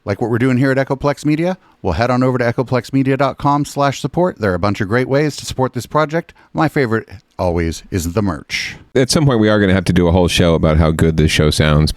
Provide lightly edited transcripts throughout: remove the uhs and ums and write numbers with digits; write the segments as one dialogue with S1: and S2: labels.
S1: Like what we're doing here at Echoplex Media? Well, head on over to echoplexmedia.com/support. There are a bunch of great ways to support this project. My favorite always is the merch.
S2: At some point, we are going to have to do a whole show about how good this show sounds.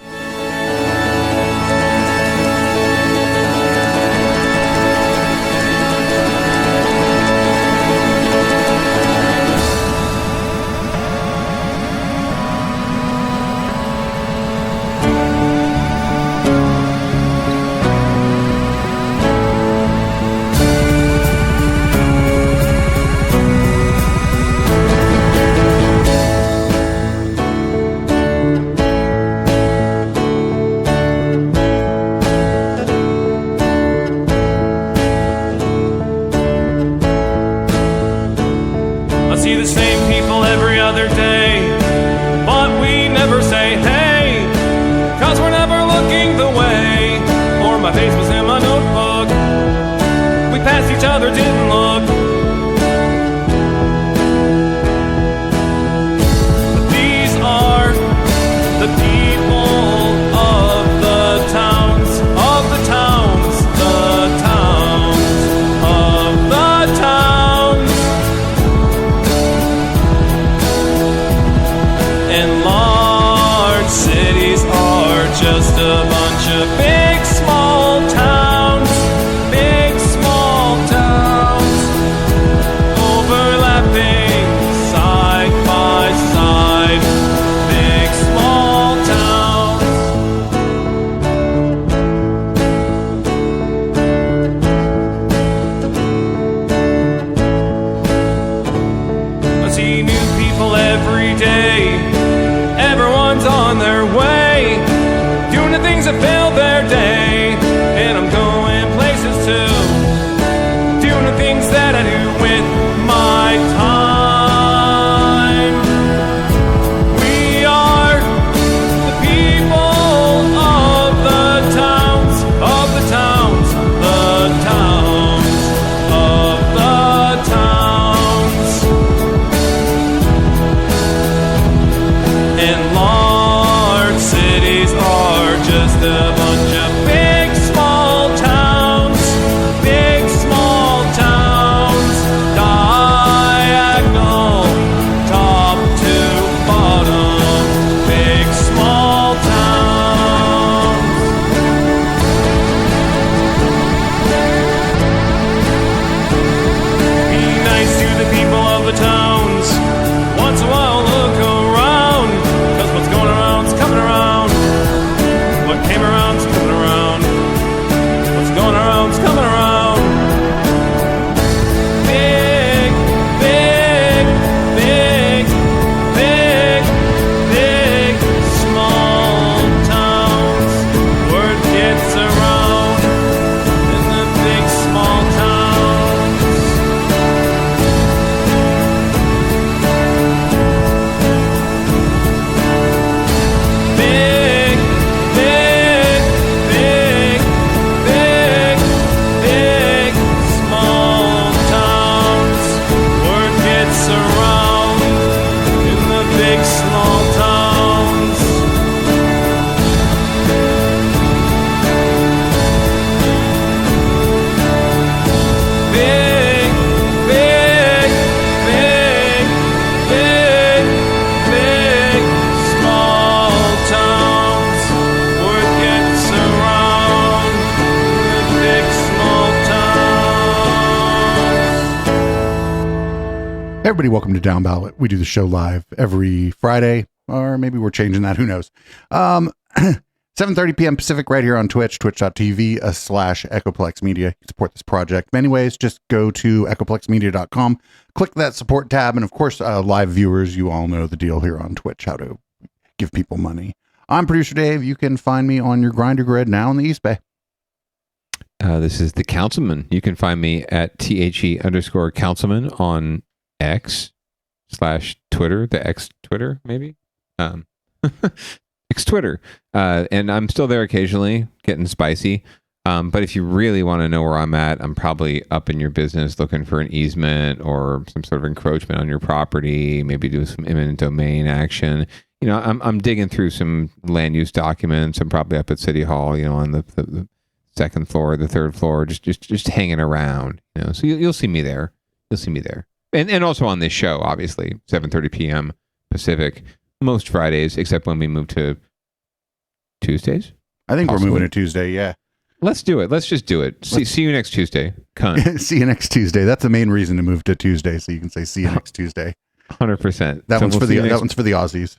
S1: Everybody, welcome to Downballot. We do the show live every Friday, or maybe we're changing that. Who knows? 7:30 p.m. Pacific, right here on Twitch, twitch.tv/Echoplex Media. You can support this project many ways. Just go to echoplexmedia.com, click that support tab, and of course, live viewers, you all know the deal here on Twitch, how to give people money. I'm Producer Dave. You can find me on your grinder grid now in the East Bay.
S2: This is the Councilman. You can find me at THE_Councilman on X/Twitter, the X Twitter, maybe? X Twitter. And I'm still there occasionally, getting spicy. But if you really want to know where I'm at, I'm probably up in your business looking for an easement or some sort of encroachment on your property, maybe do some eminent domain action. You know, I'm digging through some land use documents. I'm probably up at City Hall, you know, on the second floor, the third floor, just hanging around. So you'll see me there. You'll see me there, and also on this show, obviously, 7:30 p.m. Pacific, most Fridays, except when we move to Tuesdays.
S1: I think we're moving to Tuesday. Yeah.
S2: Let's do it. Let's just do it. See you next Tuesday. Cunt.
S1: See you next Tuesday. That's the main reason to move to Tuesday, so you can say see you next Tuesday.
S2: 100%.
S1: That one's for the Aussies.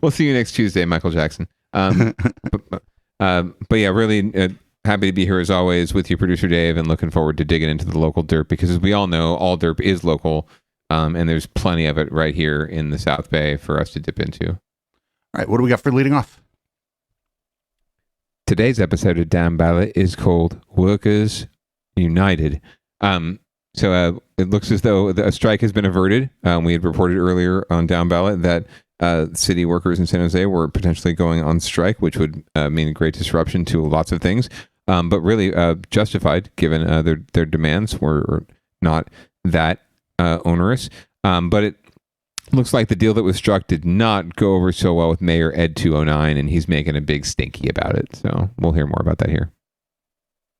S2: We'll see you next Tuesday, Michael Jackson. But yeah, really happy to be here as always with you, producer Dave, and looking forward to digging into the local derp, because as we all know, all derp is local, and there's plenty of it right here in the South Bay for us to dip into.
S1: All right, what do we got for leading off?
S2: Today's episode of Downballot is called Workers United. So it looks as though a strike has been averted. We had reported earlier on Downballot that city workers in San Jose were potentially going on strike, which would mean a great disruption to lots of things, but really justified given their demands were not that onerous. But it looks like the deal that was struck did not go over so well with Mayor Ed 209, and he's making a big stinky about it. So we'll hear more about that here.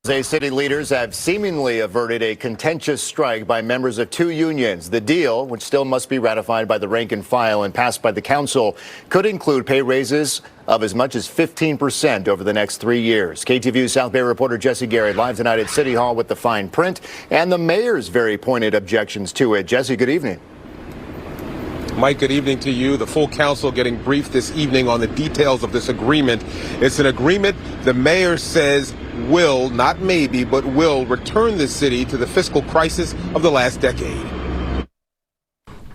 S3: City leaders have seemingly averted a contentious strike by members of two unions. The deal, which still must be ratified by the rank and file and passed by the council, could include pay raises of as much as 15% over the next 3 years. KTVU South Bay reporter Jesse Garrett live tonight at City Hall with the fine print and the mayor's very pointed objections to it. Jesse, good evening.
S4: Mike, good evening to you. The full council getting briefed this evening on the details of this agreement. It's an agreement the mayor says will, not maybe, but will return the city to the fiscal crisis of the last decade.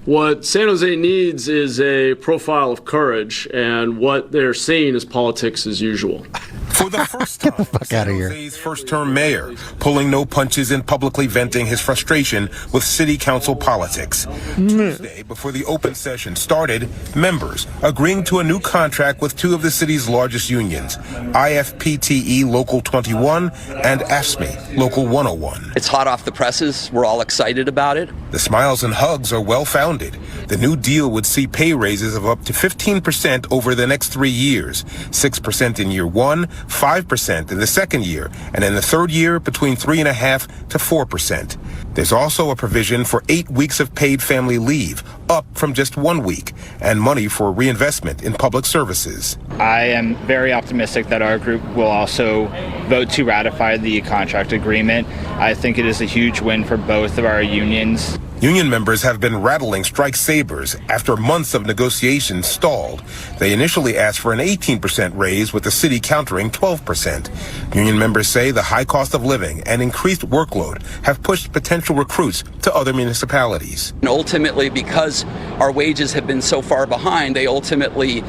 S5: What San Jose needs is a profile of courage, and what they're seeing is politics as usual.
S4: For the first time,
S1: Get the fuck out of here.
S4: San Jose's first-term mayor, pulling no punches and publicly venting his frustration with city council politics. Tuesday, before the open session started, members agreeing to a new contract with two of the city's largest unions, IFPTE Local 21 and AFSCME Local 101.
S6: It's hot off the presses. We're all excited about it.
S4: The smiles and hugs are well-founded. The new deal would see pay raises of up to 15% over the next 3 years, 6% in year one, 5% in the second year, and in the third year, between 3.5% to 4%. There's also a provision for 8 weeks of paid family leave, up from just 1 week, and money for reinvestment in public services.
S7: I am very optimistic that our group will also vote to ratify the contract agreement. I think it is a huge win for both of our unions.
S4: Union members have been rattling strike sabers after months of negotiations stalled. They initially asked for an 18% raise, with the city countering 12%. Union members say the high cost of living and increased workload have pushed potential recruits to other municipalities.
S6: And ultimately, because our wages have been so far behind, they ultimately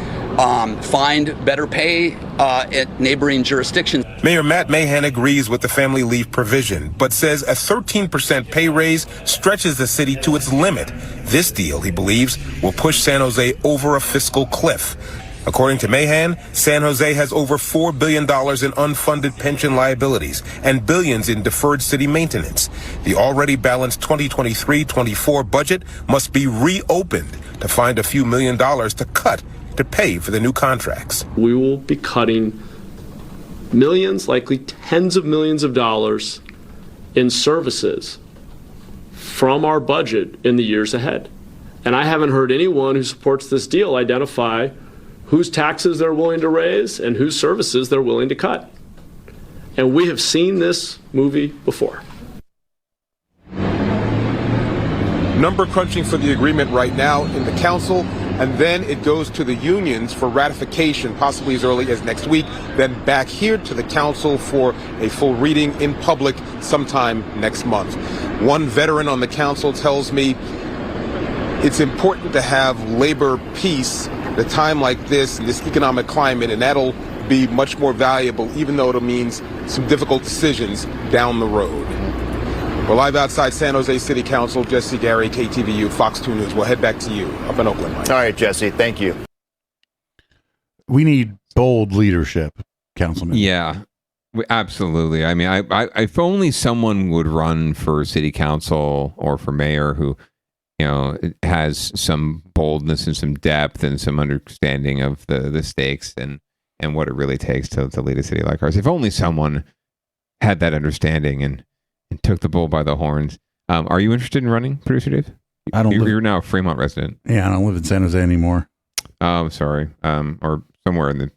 S6: find better pay at neighboring jurisdictions.
S4: Mayor Matt Mahan agrees with the family leave provision, but says a 13% pay raise stretches the city to its limit. This deal, he believes, will push San Jose over a fiscal cliff. According to Mahan, San Jose has over $4 billion in unfunded pension liabilities and billions in deferred city maintenance. The already balanced 2023-24 budget must be reopened to find a few $1 million to cut to pay for the new contracts.
S5: We will be cutting millions, likely tens of millions of dollars in services from our budget in the years ahead. And I haven't heard anyone who supports this deal identify whose taxes they're willing to raise and whose services they're willing to cut. And we have seen this movie before.
S4: Number crunching for the agreement right now in the council, and then it goes to the unions for ratification, possibly as early as next week, then back here to the council for a full reading in public sometime next month. One veteran on the council tells me it's important to have labor peace at a time like this, in this economic climate, and that'll be much more valuable, even though it'll mean some difficult decisions down the road. We're live outside San Jose City Council. Jesse Gary, KTVU, Fox 2 News. We'll head back to you up in Oakland, Mike.
S3: All right, Jesse, thank you.
S1: We need bold leadership, Councilman.
S2: Yeah, absolutely. I mean, I if only someone would run for city council or for mayor who, has some boldness and some depth and some understanding of the stakes. And and what it really takes to lead a city like ours. If only someone had that understanding and took the bull by the horns. Are you interested in running, Producer Dave?
S1: I don't.
S2: You're now a Fremont resident.
S1: Yeah, I don't live in San Jose anymore.
S2: Oh, sorry. Or somewhere in the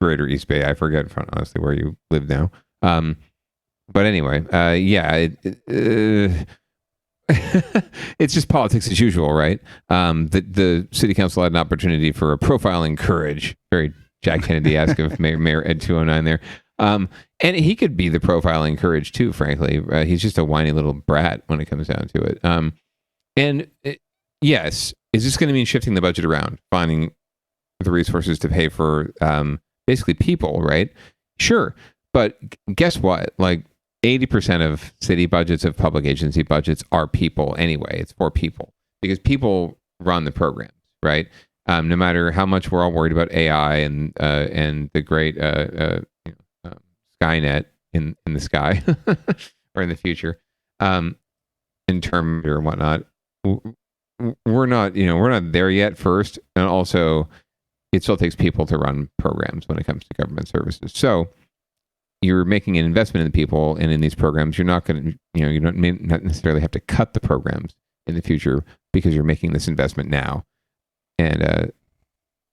S2: greater East Bay. I forget, honestly, where you live now. But anyway, it's just politics as usual, right? The city council had an opportunity for a profiling courage, very Jack Kennedy-esque of Mayor Ed 209 there. And he could be the profiling courage too, frankly. He's just a whiny little brat when it comes down to it. Yes, is this going to mean shifting the budget around, finding the resources to pay for basically people, right? Sure. But guess what? Like 80% of city budgets, of public agency budgets, are people anyway. It's for people because people run the programs, right? No matter how much we're all worried about AI and the great Skynet in the sky or in the future, in terms or whatnot, we're not there yet. First, and also, it still takes people to run programs when it comes to government services. So you're making an investment in the people and in these programs. You're not going to, you don't not necessarily have to cut the programs in the future because you're making this investment now. And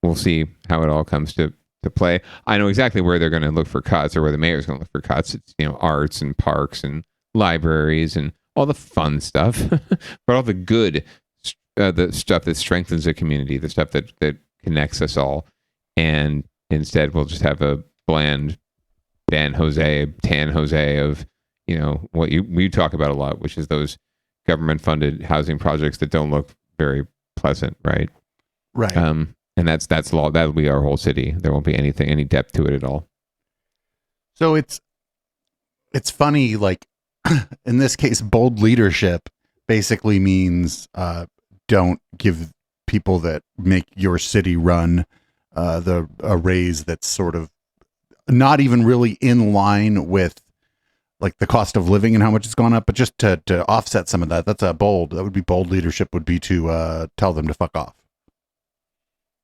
S2: we'll see how it all comes to play. I know exactly where they're going to look for cuts, or where the mayor's going to look for cuts. It's arts and parks and libraries and all the fun stuff, but all the good, the stuff that strengthens the community, the stuff that connects us all. And instead, we'll just have a bland Tan Jose of what we talk about a lot, which is those government-funded housing projects that don't look very pleasant, right?
S1: Right.
S2: And that's law. That'll be our whole city. There won't be any depth to it at all.
S1: So it's funny, like in this case, bold leadership basically means don't give people that make your city run a raise that's sort of not even really in line with like the cost of living and how much it's gone up, but just to offset some of that. That would be bold leadership, would be to tell them to fuck off.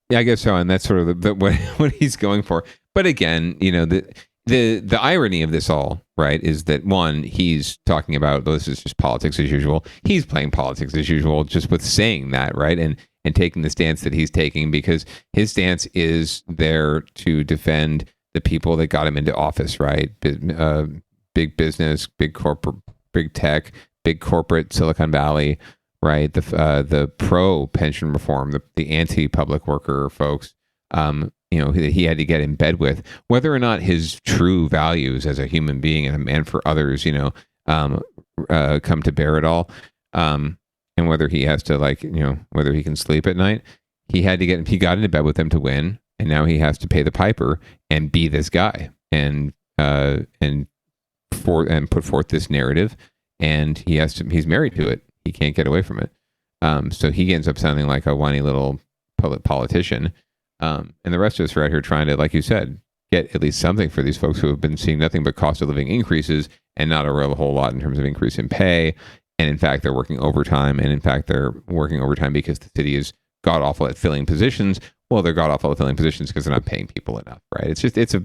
S2: Yeah, I guess so, and that's sort of what he's going for. But again, the irony of this all, right, is that one, he's talking about this is just politics as usual. He's playing politics as usual, just with saying that, right, and taking the stance that he's taking, because his stance is there to defend the people that got him into office, right? Big business, big corporate, big tech, big corporate Silicon Valley. Right, the pro pension reform, the anti public worker folks, he had to get in bed with, whether or not his true values as a human being and a man for others, come to bear at all, and whether he has to whether he can sleep at night. He got into bed with them to win, and now he has to pay the piper and be this guy and put forth this narrative, and he's married to it. He can't get away from it. So he ends up sounding like a whiny little politician. And the rest of us are out here trying to, like you said, get at least something for these folks who have been seeing nothing but cost of living increases and not a real whole lot in terms of increase in pay. And in fact, they're working overtime. And in fact, they're working overtime because the city is god awful at filling positions. Well, they're god awful at filling positions because they're not paying people enough, right? It's a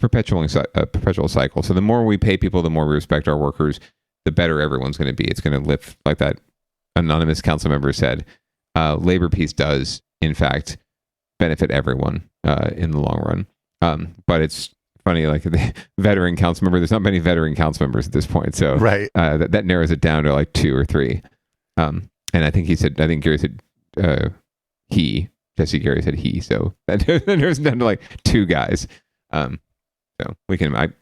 S2: perpetual cycle. So the more we pay people, the more we respect our workers, the better everyone's going to be. It's going to lift, like that anonymous council member said, labor peace does, in fact, benefit everyone in the long run. But it's funny, like the veteran council member, there's not many veteran council members at this point. So
S1: right.
S2: That narrows it down to like 2 or 3. And I think Gary said Jesse Gary said he. So that narrows it down to like 2 guys. So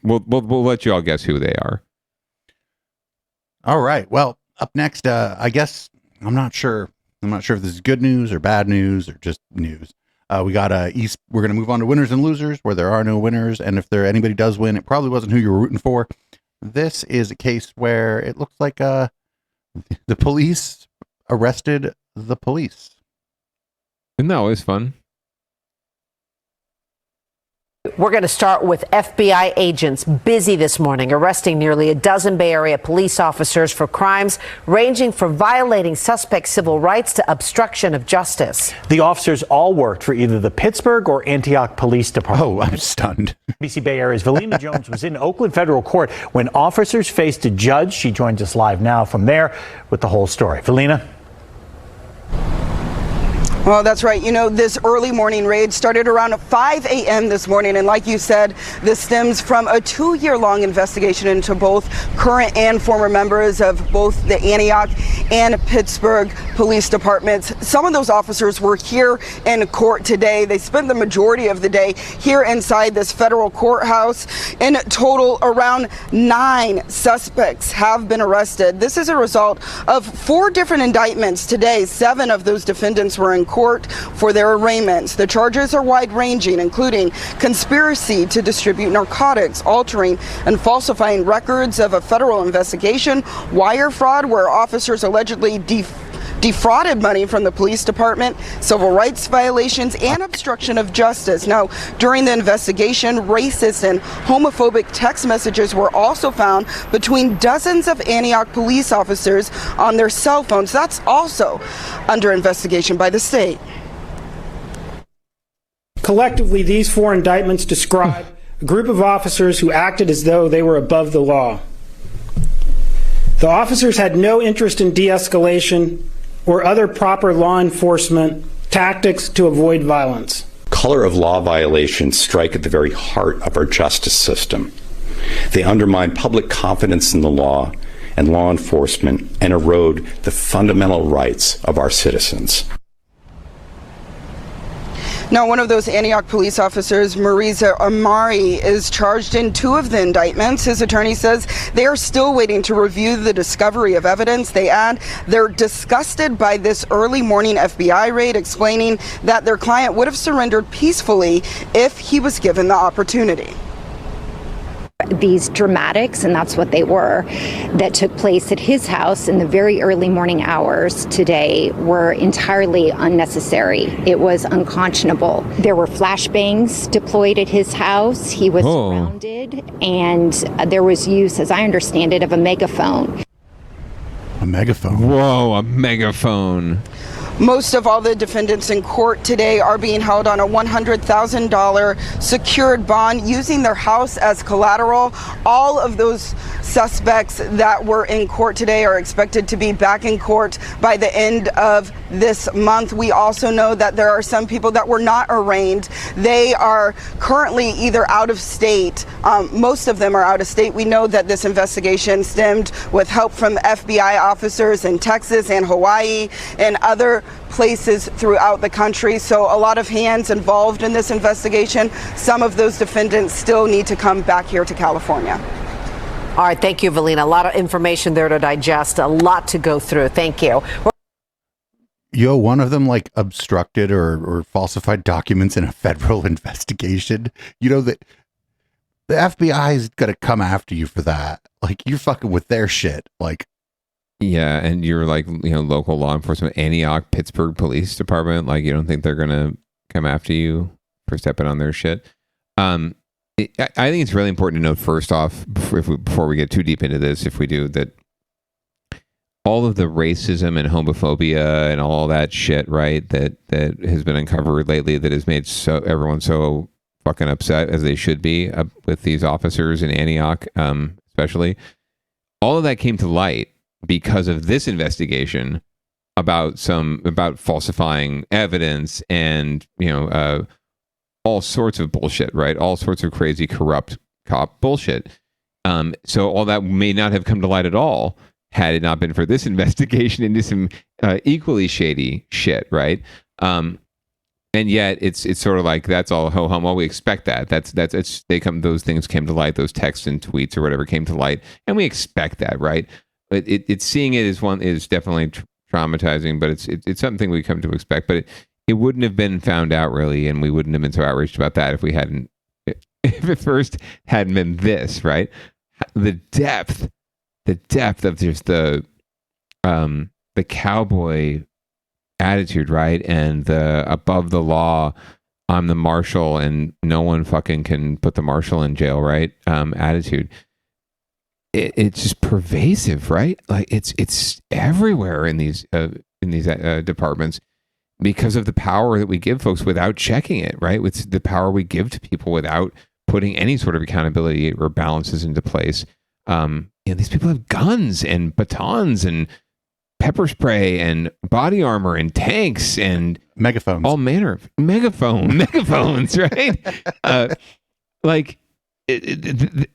S2: we'll let you all guess who they are.
S1: All right. Well, up next, I guess I'm not sure if this is good news or bad news or just news. We got we're going to move on to winners and losers, where there are no winners. And if anybody does win, it probably wasn't who you were rooting for. This is a case where it looks like the police arrested the police.
S2: Isn't that always fun?
S8: We're going to start with FBI agents busy this morning, arresting nearly a dozen Bay Area police officers for crimes ranging from violating suspect civil rights to obstruction of justice.
S9: The officers all worked for either the Pittsburgh or Antioch Police Department.
S1: Oh, I'm stunned.
S9: NBC Bay Area's Valina Jones was in Oakland federal court when officers faced a judge. She joins us live now from there with the whole story. Valina?
S10: Well, that's right. You know, this early morning raid started around 5 a.m. this morning. And like you said, this stems from a 2-year-long investigation into both current and former members of both the Antioch and Pittsburgh police departments. Some of those officers were here in court today. They spent the majority of the day here inside this federal courthouse. In total, around 9 suspects have been arrested. This is a result of 4 different indictments today. 7 of those defendants were in court for their arraignments. The charges are wide-ranging, including conspiracy to distribute narcotics, altering and falsifying records of a federal investigation, wire fraud where officers allegedly defrauded money from the police department, civil rights violations, and obstruction of justice. Now, during the investigation, racist and homophobic text messages were also found between dozens of Antioch police officers on their cell phones. That's also under investigation by the state.
S11: Collectively, these 4 indictments describe a group of officers who acted as though they were above the law. The officers had no interest in de-escalation or other proper law enforcement tactics to avoid violence.
S12: Color of law violations strike at the very heart of our justice system. They undermine public confidence in the law and law enforcement and erode the fundamental rights of our citizens.
S10: Now, one of those Antioch police officers, Marisa Amari, is charged in 2 of the indictments. His attorney says they are still waiting to review the discovery of evidence. They add they're disgusted by this early morning FBI raid, explaining that their client would have surrendered peacefully if he was given the opportunity.
S13: These dramatics, and that's what they were, that took place at his house in the very early morning hours today were entirely unnecessary. It was unconscionable. There were flashbangs deployed at his house. He was surrounded, and there was use, as I understand it, of a megaphone.
S1: A megaphone?
S2: Whoa, a megaphone.
S10: Most of all the defendants in court today are being held on a $100,000 secured bond using their house as collateral. All of those suspects that were in court today are expected to be back in court by the end of this month. We also know that there are some people that were not arraigned. They are currently either out of state. Most of them are out of state. We know that this investigation stemmed with help from FBI officers in Texas and Hawaii and other places throughout the country. So a lot of hands involved in this investigation. Some of those defendants still need to come back here to California.
S8: All right. Thank you, Valina. A lot of information there to digest, a lot to go through. Thank you.
S1: Yo, one of them like obstructed or falsified documents in a federal investigation. You know that the FBI is going to come after you for that. Like, you're fucking with their shit. Like,
S2: yeah, and you're like, local law enforcement, Antioch, Pittsburgh Police Department. Like, you don't think they're gonna come after you for stepping on their shit? I think it's really important to note first off, before we get too deep into this, if we do, that all of the racism and homophobia and all that shit, right, that has been uncovered lately, that has made everyone so fucking upset, as they should be, with these officers in Antioch, especially. All of that came to light because of this investigation about falsifying evidence and all sorts of bullshit, right? All sorts of crazy, corrupt cop bullshit. So all that may not have come to light at all had it not been for this investigation into some equally shady shit, right? And yet it's sort of like, that's all ho hum. Well, we expect that. Those things came to light. Those texts and tweets or whatever came to light, and we expect that, right? It's seeing it is definitely traumatizing, but it's something we come to expect. But it wouldn't have been found out really, and we wouldn't have been so outraged about that if it first hadn't been this, right? The depth of just the cowboy attitude, right, and the above the law I'm the marshal and no one fucking can put the marshal in jail, right? Attitude. It's just pervasive, right? Like it's everywhere in these departments because of the power that we give folks without checking it, right? It's the power we give to people without putting any sort of accountability or balances into place. These people have guns and batons and pepper spray and body armor and tanks and
S1: megaphones,
S2: all manner of megaphones, right?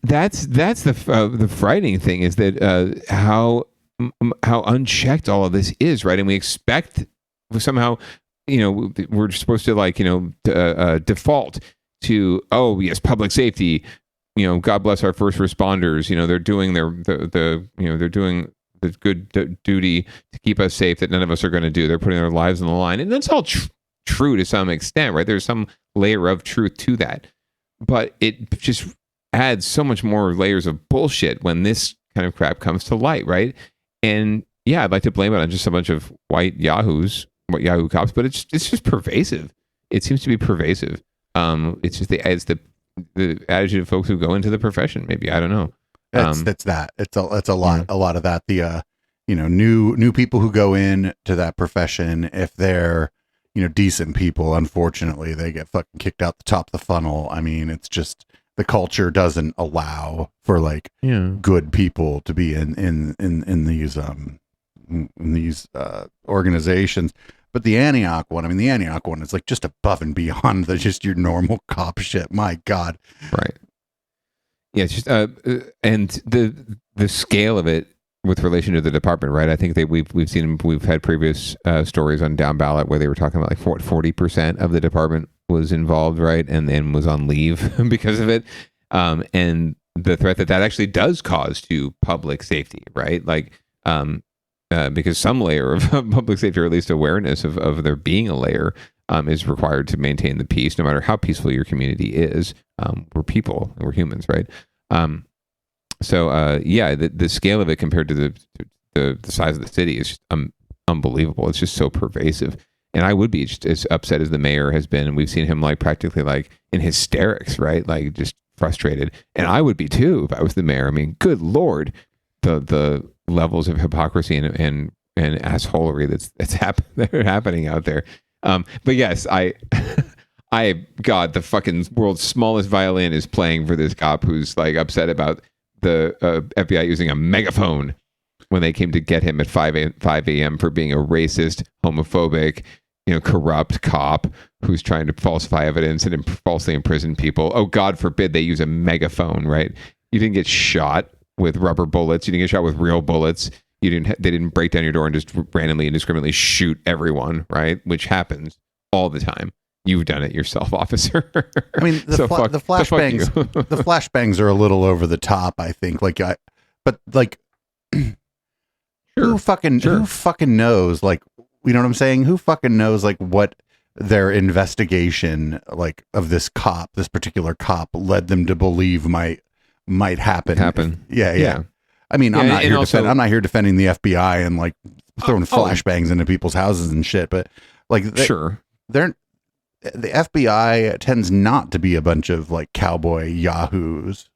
S2: That's the frightening thing is that how unchecked all of this is, right? And we expect somehow, we're supposed to default to, oh yes, public safety. God bless our first responders. They're doing they're doing the good duty to keep us safe that none of us are going to do. They're putting their lives on the line, and that's all true to some extent, right? There's some layer of truth to that, but it just adds so much more layers of bullshit when this kind of crap comes to light, right? And yeah, I'd like to blame it on just a bunch of white Yahoo cops, but it's just pervasive. It seems to be pervasive. It's just the attitude of folks who go into the profession. Maybe, I don't know.
S1: It's a lot of that. The new people who go in to that profession, if they're decent people, unfortunately they get fucking kicked out the top of the funnel. I mean, it's just the culture doesn't allow for good people to be in these organizations. But the Antioch one is like just above and beyond just your normal cop shit. My God.
S2: Right. Yeah, it's just and the scale of it with relation to the department, right? I think that we've had previous stories on Downballot where they were talking about like 40% of the department was involved, right, and then was on leave because of it, and the threat that actually does cause to public safety, right? Like, because some layer of public safety, or at least awareness of there being a layer, is required to maintain the peace, no matter how peaceful your community is. We're people, we're humans, right? The scale of it compared to the size of the city is just unbelievable. It's just so pervasive. And I would be just as upset as the mayor has been. And we've seen him practically in hysterics, right? Like just frustrated. And I would be too if I was the mayor. I mean, good Lord, the levels of hypocrisy and assholery that are happening out there. But yes, God, the fucking world's smallest violin is playing for this cop who's upset about the FBI using a megaphone when they came to get him at 5 a.m. for being a racist, homophobic, corrupt cop who's trying to falsify evidence and falsely imprison people. Oh, God forbid they use a megaphone, right? You didn't get shot with rubber bullets. You didn't get shot with real bullets. They didn't break down your door and just randomly, indiscriminately shoot everyone, right? Which happens all the time. You've done it yourself, officer.
S1: I mean, the flashbangs are a little over the top, I think. Who fucking knows? You know what I'm saying? Who fucking knows what their investigation of this particular cop led them to believe might happen. Yeah. I mean, I'm not here defending the FBI and throwing flashbangs into people's houses and shit, but the FBI tends not to be a bunch of cowboy yahoos.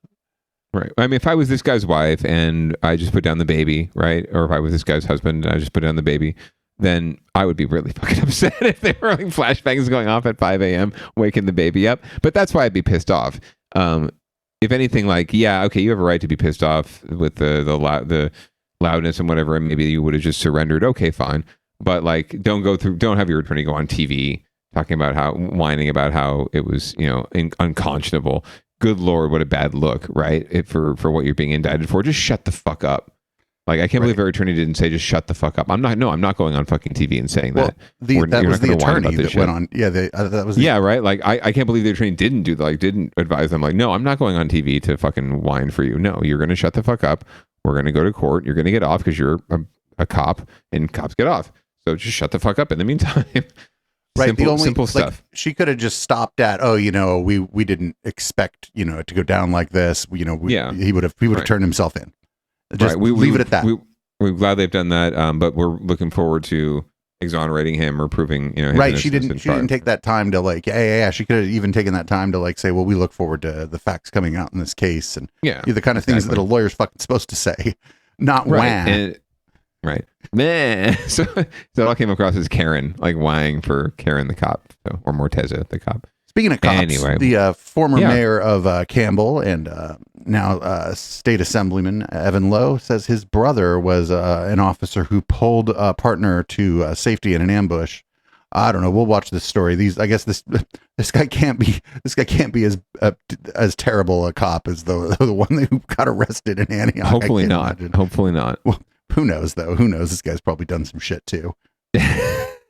S2: Right. I mean, if I was this guy's wife and I just put down the baby, right? Or if I was this guy's husband and I just put down the baby, then I would be really fucking upset if they were flashbangs going off at 5 a.m., waking the baby up. But that's why I'd be pissed off. If anything, you have a right to be pissed off with the loudness and whatever, and maybe you would have just surrendered. Okay, fine. But don't have your attorney go on TV whining about how it was, unconscionable. Good Lord, what a bad look, right? For what you're being indicted for. Just shut the fuck up. I can't believe our attorney didn't say just shut the fuck up. I'm not going on fucking TV and saying that.
S1: That was the attorney that went on. Yeah, that was.
S2: Yeah, right. I can't believe the attorney didn't didn't advise them. No, I'm not going on TV to fucking whine for you. No, you're going to shut the fuck up. We're going to go to court. You're going to get off because you're a cop, and cops get off. So just shut the fuck up in the meantime.
S1: Right.
S2: Simple stuff.
S1: She could have just stopped at, we didn't expect, it to go down like this. He would have turned himself in. Just leave it at that.
S2: We're glad they've done that. But we're looking forward to exonerating him or proving, his
S1: right. She
S2: innocence
S1: didn't take that time to like, yeah. She could have even taken that time to like say, well, we look forward to the facts coming out in this case, and the kind of things that a lawyer's fucking supposed to say, not wham.
S2: Right. Man. So it all came across as Karen, like whining for Karen the cop, or Morteza the cop.
S1: Speaking of cops,
S2: anyway,
S1: the former mayor of Campbell and now state assemblyman Evan Lowe says his brother was an officer who pulled a partner to safety in an ambush. I don't know. We'll watch this story. I guess this guy can't be as terrible a cop as the one who got arrested in Antioch.
S2: Hopefully not.
S1: Imagine.
S2: Hopefully not.
S1: Well, who knows though? Who knows? This guy's probably done some shit too.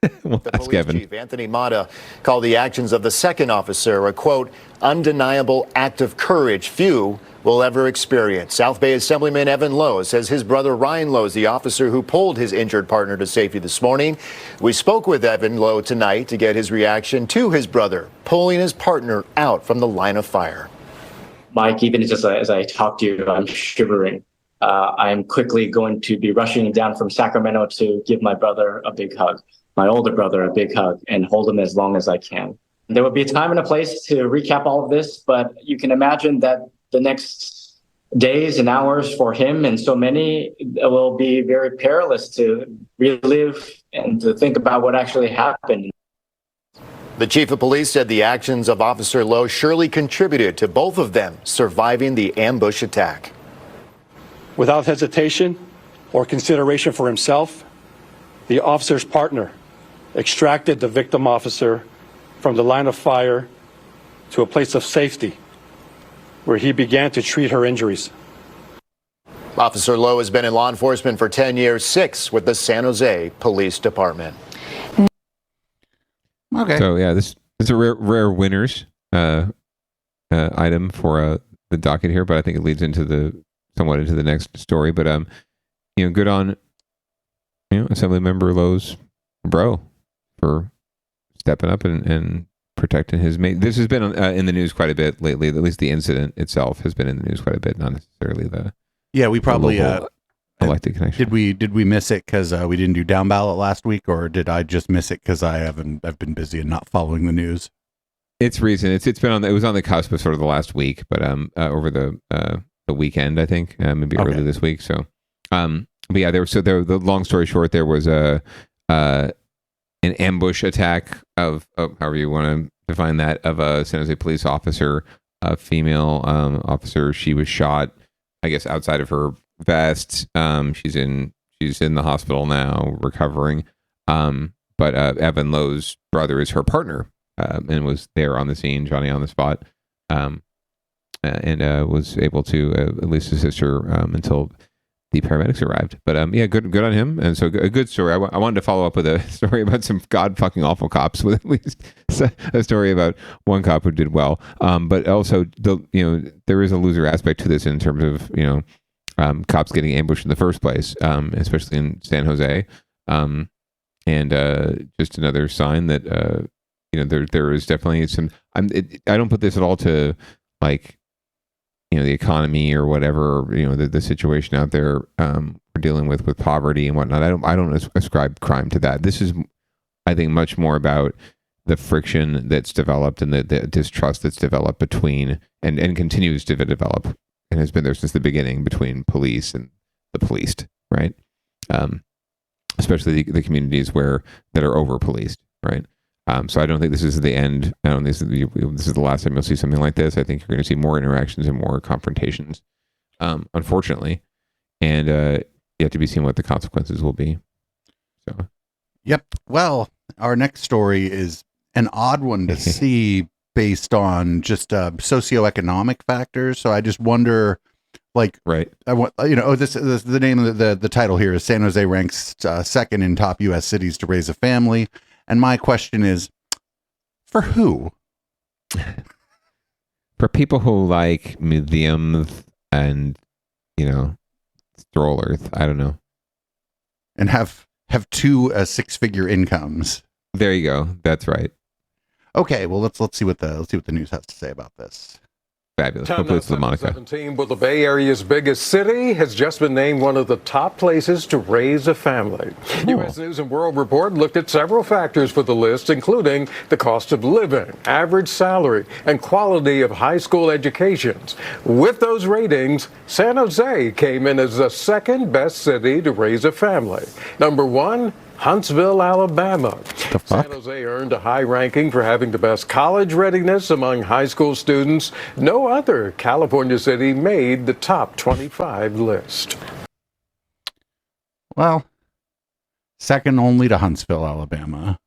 S3: The police chief, Anthony Mata, called the actions of the second officer a, quote, undeniable act of courage few will ever experience. South Bay Assemblyman Evan Lowe says his brother Ryan Lowe is the officer who pulled his injured partner to safety this morning. We spoke with Evan Lowe tonight to get his reaction to his brother pulling his partner out from the line of fire.
S14: Mike, even just as I talk to you, I'm shivering. I'm quickly going to be rushing down from Sacramento to give my brother a big hug. My older brother a big hug, and hold him as long as I can. There will be a time and a place to recap all of this, but you can imagine that the next days and hours for him and so many will be very perilous to relive and to think about what actually happened.
S3: The chief of police said the actions of Officer Lowe surely contributed to both of them surviving the ambush attack.
S15: Without hesitation or consideration for himself, the officer's partner extracted the victim officer from the line of fire to a place of safety where he began to treat her injuries.
S3: Officer Lowe has been in law enforcement for 10 years, 6 with the San Jose Police Department.
S1: Okay.
S2: So yeah, this is a rare winners item for the docket here, but I think it leads somewhat into the next story. But good on Assemblymember Lowe's bro for stepping up and protecting his mate. This has been in the news quite a bit lately. At least the incident itself has been in the news quite a bit, not necessarily the
S1: we probably
S2: elected connection.
S1: Did we miss it because we didn't do down ballot last week, or did I just miss it because I've been busy and not following the news?
S2: It's recent. It's been it was on the cusp of sort of the last week, but over the weekend, I think maybe early this week. So but yeah, the long story short, there was an ambush attack of however you want to define that, of a San Jose police officer, a female officer. She was shot, I guess, outside of her vest. She's in the hospital now, recovering. But Evan Lowe's brother is her partner, and was there on the scene, Johnny on the spot, and was able to at least assist her until the paramedics arrived. But good on him. And so a good story. I wanted to follow up with a story about some god fucking awful cops, with at least a story about one cop who did well. But also there is a loser aspect to this in terms of cops getting ambushed in the first place, especially in San Jose. And just another sign that there is definitely some. I don't put this at all to like the economy or whatever, the situation out there we're dealing with poverty and whatnot. I don't ascribe crime to that. This is, I think, much more about the friction that's developed and the distrust that's developed between and continues to develop and has been there since the beginning between police and the policed, right? Especially the communities that are over policed, right? So I don't think this is the end. I don't think this is the last time you'll see something like this. I think you're going to see more interactions and more confrontations, unfortunately, and yet to be seen what the consequences will be. So,
S1: yep. Well, our next story is an odd one to see based on just socioeconomic factors. So I just wonder,
S2: right?
S1: I want this the name of the title here is San Jose ranks second in top U.S. cities to raise a family. And my question is, for who?
S2: For people who like museums and, strollers. I don't know.
S1: And have 2 6-figure incomes.
S2: There you go. That's right.
S1: Okay, well let's see what the news has to say about this.
S2: fabulous. Hopefully it's Monica.
S16: 17, well, the Bay Area's biggest city has just been named one of the top places to raise a family. U.S. News and World Report looked at several factors for the list, including the cost of living, average salary, and quality of high school educations. With those ratings, San Jose came in as the second best city to raise a family. Number one, Huntsville, Alabama. San Jose earned a high ranking for having the best college readiness among high school students. No other California city made the top 25 list.
S1: Well, second only to Huntsville, Alabama.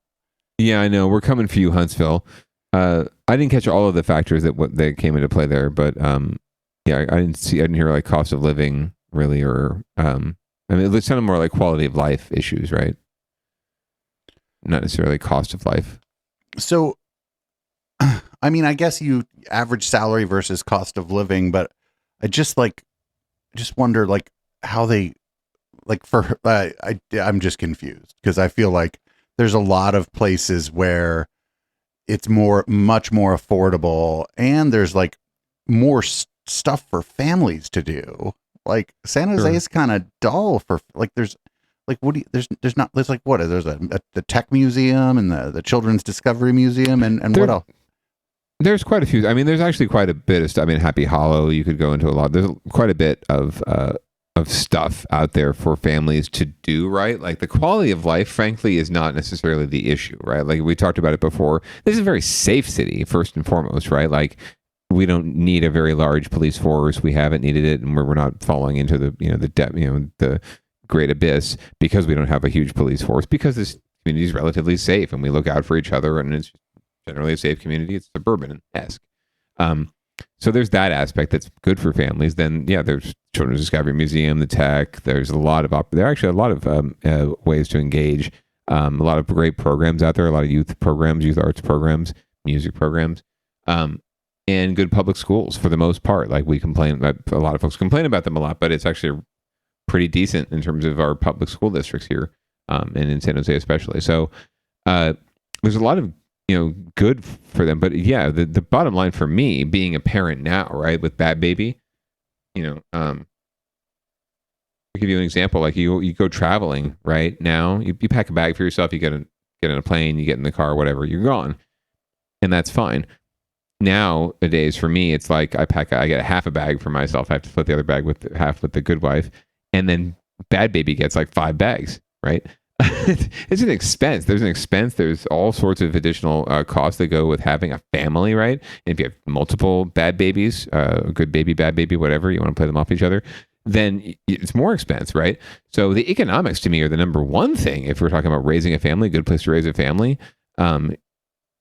S2: Yeah, I know. We're coming for you, Huntsville. I didn't catch all of the factors that came into play there, but yeah, I didn't hear like cost of living really, or I mean, it sounded more like quality of life issues, right? Not necessarily cost of life.
S1: So, I mean, I guess you average salary versus cost of living, but I just wonder like how they like for I'm just confused because I feel like there's a lot of places where it's much more affordable and there's like more stuff for families to do. Like San Jose is kind of dull for like there's like what do you, there's not there's like what is there's the tech museum and the children's discovery museum and what else?
S2: There's quite a few. I mean, there's actually quite a bit of stuff. I mean, Happy Hollow, you could go into a lot. There's quite a bit of stuff out there for families to do, right? Like the quality of life, frankly, is not necessarily the issue, right? Like we talked about it before. This is a very safe city, first and foremost, right? Like we don't need a very large police force. We haven't needed it, and we're not falling into the great abyss because we don't have a huge police force, because this community is relatively safe and we look out for each other, and it's generally a safe community. It's suburban-esque. So there's that aspect that's good for families. Then, yeah, there's Children's Discovery Museum, the tech. There's a lot of there are actually a lot of ways to engage. A lot of great programs out there. A lot of youth programs, youth arts programs, music programs, and good public schools for the most part. Like we complain about, a lot of folks complain about them a lot, but it's actually pretty decent in terms of our public school districts here, and in San Jose especially. So there's a lot of good for them. But yeah, the bottom line for me, being a parent now, right, with Bad Baby, I'll give you an example. Like you go traveling right now, you pack a bag for yourself, you get in a plane, you get in the car, whatever, you're gone, and that's fine. Nowadays, for me, it's like I get half a bag for myself. I have to split the other bag with the good wife, and then Bad Baby gets like 5 bags, right? It's an expense. There's an expense. There's all sorts of additional costs that go with having a family, right? And if you have multiple bad babies, good baby, bad baby, whatever, you want to play them off each other, then it's more expense, right? So the economics to me are the number one thing if we're talking about raising a family, good place to raise a family,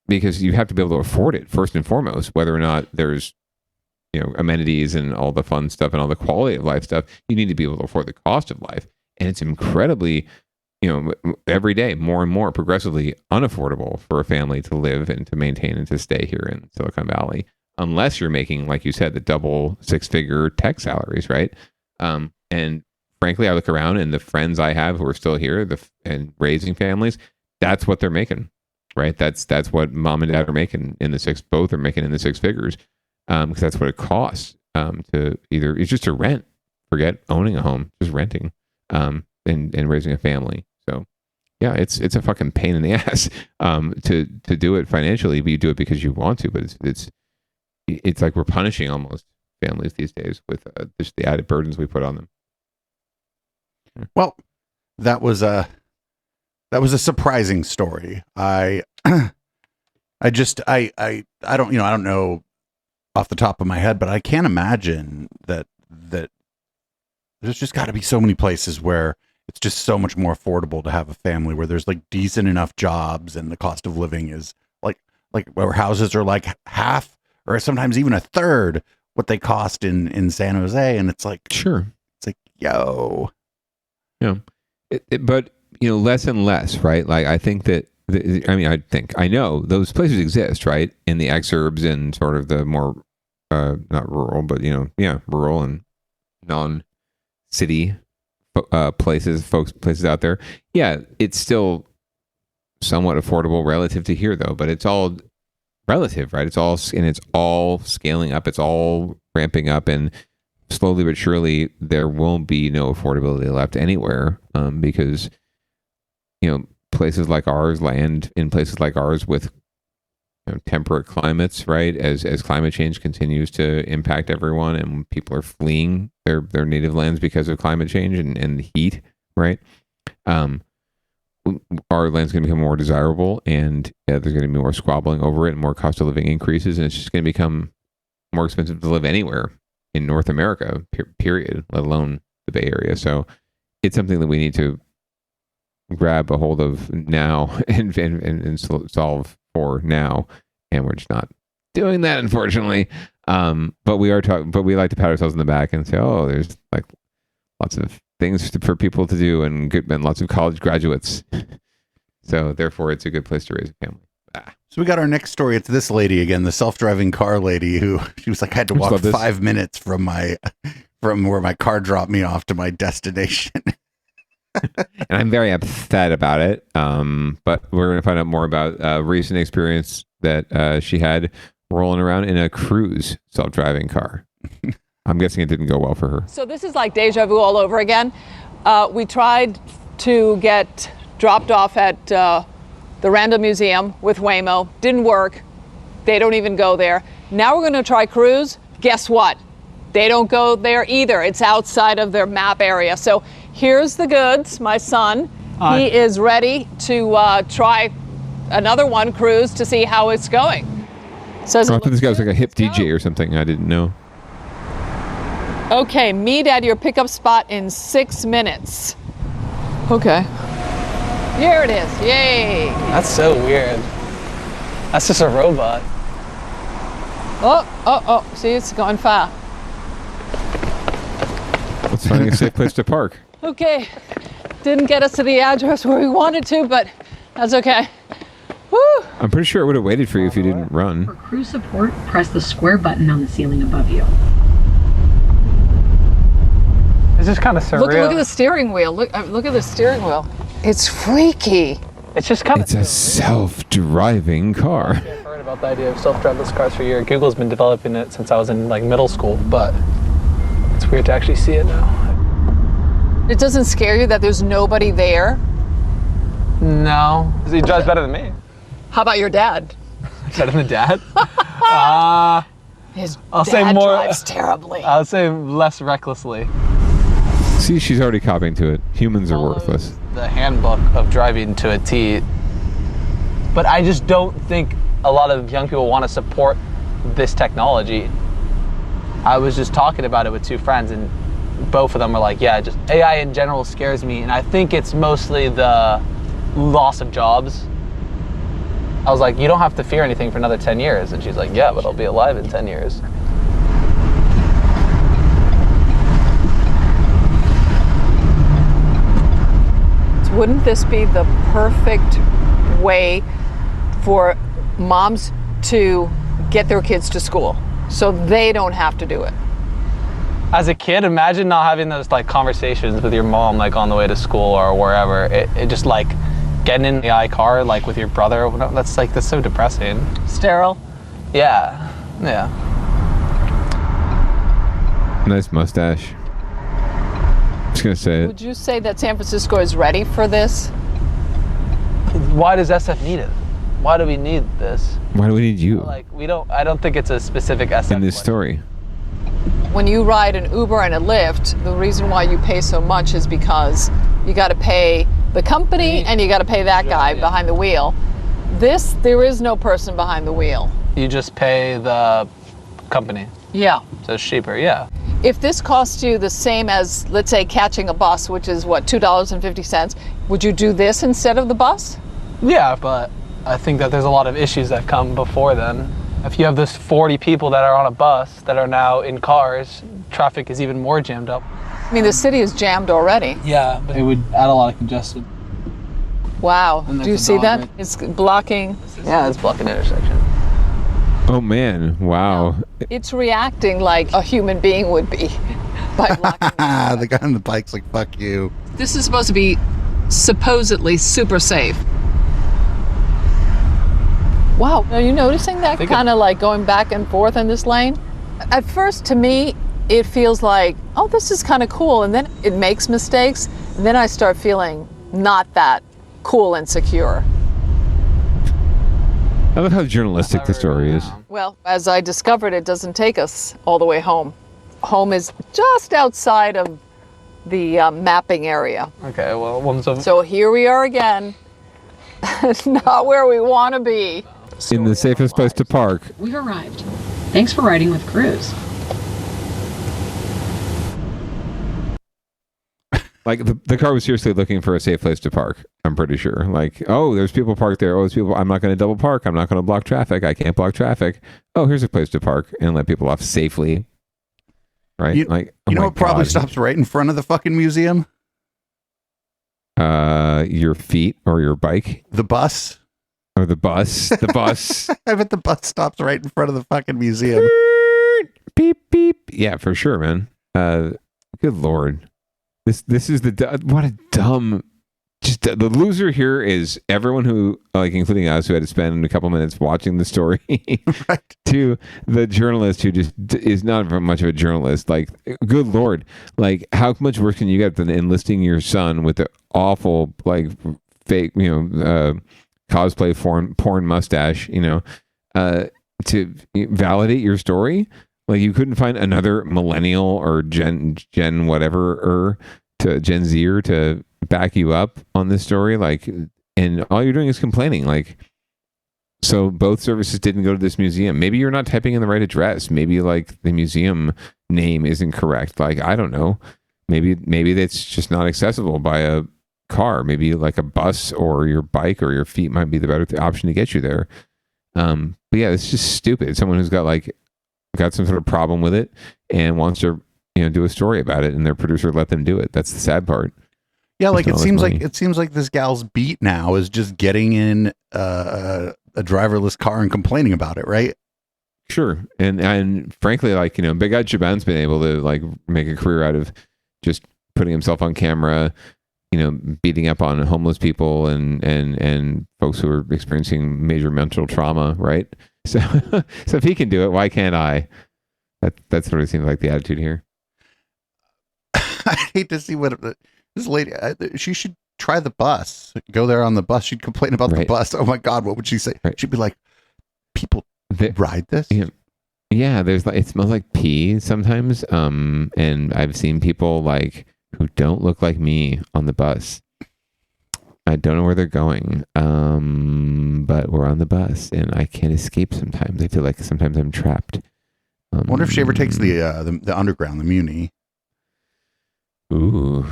S2: because you have to be able to afford it first and foremost, whether or not there's amenities and all the fun stuff and all the quality of life stuff. You need to be able to afford the cost of life, and it's incredibly every day more and more progressively unaffordable for a family to live and to maintain and to stay here in Silicon Valley, unless you're making, like you said, the double 6-figure tech salaries, right? And frankly, I look around and the friends I have who are still here and raising families, that's what they're making, right? That's what mom and dad are making both are making in the 6 figures, because that's what it costs to it's just to rent, forget owning a home, just renting, and raising a family. So yeah, it's a fucking pain in the ass to do it financially, but you do it because you want to. But it's like we're punishing almost families these days with just the added burdens we put on them.
S1: Well, that was a surprising story. I don't know off the top of my head, but I can't imagine that there's just got to be so many places where it's just so much more affordable to have a family, where there's like decent enough jobs and the cost of living is like where houses are like half or sometimes even a third what they cost in San Jose. And it's like,
S2: sure.
S1: It's like, yo.
S2: Yeah. But, less and less, right? Like, I think that, I know those places exist, right? In the exurbs and sort of the more, not rural, but, rural and non-city places out there. Yeah, it's still somewhat affordable relative to here, though, but it's all relative, right? It's all scaling up. It's all ramping up, and slowly but surely there won't be no affordability left anywhere, because places like ours land in places like ours with temperate climates, right? As climate change continues to impact everyone, and people are fleeing their native lands because of climate change and heat, right? Our land's going to become more desirable, and there's going to be more squabbling over it, and more cost of living increases, and it's just going to become more expensive to live anywhere in North America, period, let alone the Bay Area. So it's something that we need to grab a hold of now and solve for now, and we're just not doing that, unfortunately. But we like to pat ourselves on the back and say, oh, there's like lots of things for people to do, and lots of college graduates. So therefore, it's a good place to raise a family.
S1: So we got our next story. It's this lady again, the self-driving car lady who she was like, I had to walk 5 minutes from where my car dropped me off to my destination.
S2: And I'm very upset about it. But we're going to find out more about a recent experience that she had rolling around in a cruise self-driving car. I'm guessing it didn't go well for her.
S17: So this is like deja vu all over again. We tried to get dropped off at the Randall Museum with Waymo. Didn't work. They don't even go there. Now we're going to try cruise. Guess what? They don't go there either. It's outside of their map area. So here's the goods. My son, he is ready to try another one, cruise, to see how it's going.
S2: I thought this guy was like a hip DJ or something. I didn't know.
S17: Okay, meet at your pickup spot in 6 minutes. Okay. Here it is. Yay.
S18: That's so weird. That's just a robot.
S17: Oh. See, it's going far.
S2: Let's find a safe place to park.
S17: Okay. Didn't get us to the address where we wanted to, but that's okay. Woo!
S2: I'm pretty sure it would have waited for you if you didn't run.
S19: For crew support, press the square button on the ceiling above you.
S18: It's just kind of surreal.
S17: Look at the steering wheel. Look at the steering wheel. It's freaky.
S18: It's just kind of...
S2: It's a self-driving car.
S18: I've heard about the idea of self-driverless cars for years. Google's been developing it since I was in middle school, but it's weird to actually see it now.
S17: It doesn't scare you that there's nobody there?
S18: No. He drives better than me.
S17: How about your dad?
S18: Better than dad?
S17: His
S18: I'll
S17: dad
S18: say more,
S17: drives terribly.
S18: I'll say less recklessly.
S2: See, she's already copying to it. Humans are worthless.
S18: The handbook of driving to a T. But I just don't think a lot of young people want to support this technology. I was just talking about it with two friends, and both of them were like, yeah, just AI in general scares me. And I think it's mostly the loss of jobs. I was like, you don't have to fear anything for another 10 years. And she's like, yeah, but I'll be alive in 10 years.
S17: Wouldn't this be the perfect way for moms to get their kids to school so they don't have to do it?
S18: As a kid, imagine not having those conversations with your mom on the way to school or wherever. It just getting in the car with your brother. That's so depressing.
S17: Sterile?
S18: Yeah.
S2: Nice mustache. Just gonna say it.
S17: Would you say that San Francisco is ready for this?
S18: Why does SF need it? Why do we need this?
S2: Why do we need you?
S18: I don't think it's a specific SF
S2: in this story.
S17: When you ride an Uber and a Lyft, the reason why you pay so much is because you got to pay the company and you got to pay that guy behind the wheel. There is no person behind the wheel.
S18: You just pay the company.
S17: Yeah.
S18: So it's cheaper, yeah.
S17: If this costs you the same as, let's say, catching a bus, which is what, $2.50, would you do this instead of the bus?
S18: Yeah, but I think that there's a lot of issues that come before then. If you have this 40 people that are on a bus that are now in cars, traffic is even more jammed up.
S17: I mean, the city is jammed already.
S18: Yeah, but it would add a lot of congestion.
S17: Wow. Do you see that? It's blocking.
S18: Yeah, it's blocking the intersection.
S2: Oh man, wow.
S17: It's reacting like a human being would be by blocking.
S1: The guy on the bike's like, fuck you.
S17: This is supposed to be supposedly super safe. Wow, are you noticing that kind of like going back and forth in this lane? At first, to me, it feels like, oh, this is kind of cool. And then it makes mistakes. And then I start feeling not that cool and secure.
S2: I love how journalistic the story is.
S17: Well, as I discovered, it doesn't take us all the way home. Home is just outside of the mapping area.
S18: Okay, well,
S17: so here we are again. Not where we want to be.
S2: In the safest place to park.
S19: We've arrived. Thanks for riding with Cruise.
S2: Like the car was seriously looking for a safe place to park. I'm pretty sure. Like, oh, there's people parked there. Oh, there's people. I'm not going to double park. I'm not going to block traffic. I can't block traffic. Oh, here's a place to park and let people off safely. Right?
S1: You know what probably stops right in front of the fucking museum?
S2: Your feet or your bike?
S1: The bus.
S2: Or the bus. The bus.
S1: I bet the bus stops right in front of the fucking museum.
S2: Beep, beep. Yeah, for sure, man. Good Lord. This is what a dumb, just the loser here is everyone who, like, including us, who had to spend a couple minutes watching the story,
S1: right,
S2: to the journalist who just is not very much of a journalist. Like, good Lord, like, how much worse can you get than enlisting your son with the awful, like, fake, cosplay porn mustache, to validate your story? Like, you couldn't find another millennial or Gen whatever to Gen Zer to back you up on this story. Like, and all you're doing is complaining. Like, so both services didn't go to this museum. Maybe you're not typing in the right address. Maybe like the museum name isn't correct. Like, I don't know. Maybe that's just not accessible by a car. Maybe like a bus or your bike or your feet might be the better option to get you there. But yeah, it's just stupid. Someone who's got some sort of problem with it and wants to do a story about it, and their producer let them do it. That's the sad part.
S1: Yeah, like it seems like this gal's beat now is just getting in a driverless car and complaining about it, right?
S2: Sure. And frankly, like, Big Guy Chaban's been able to like make a career out of just putting himself on camera, beating up on homeless people and folks who are experiencing major mental trauma, right? So if he can do it, why can't I? That sort of seems like the attitude here.
S1: I hate to see what this lady. She should try the bus. Go there on the bus. She'd complain about the bus. Oh my God, what would she say? Right. She'd be like, "People ride this."
S2: Yeah. It smells like pee sometimes. And I've seen people like who don't look like me on the bus. I don't know where they're going, but we're on the bus, and I can't escape sometimes. I feel like sometimes I'm trapped.
S1: I wonder if she ever takes the underground, the Muni.
S2: Ooh,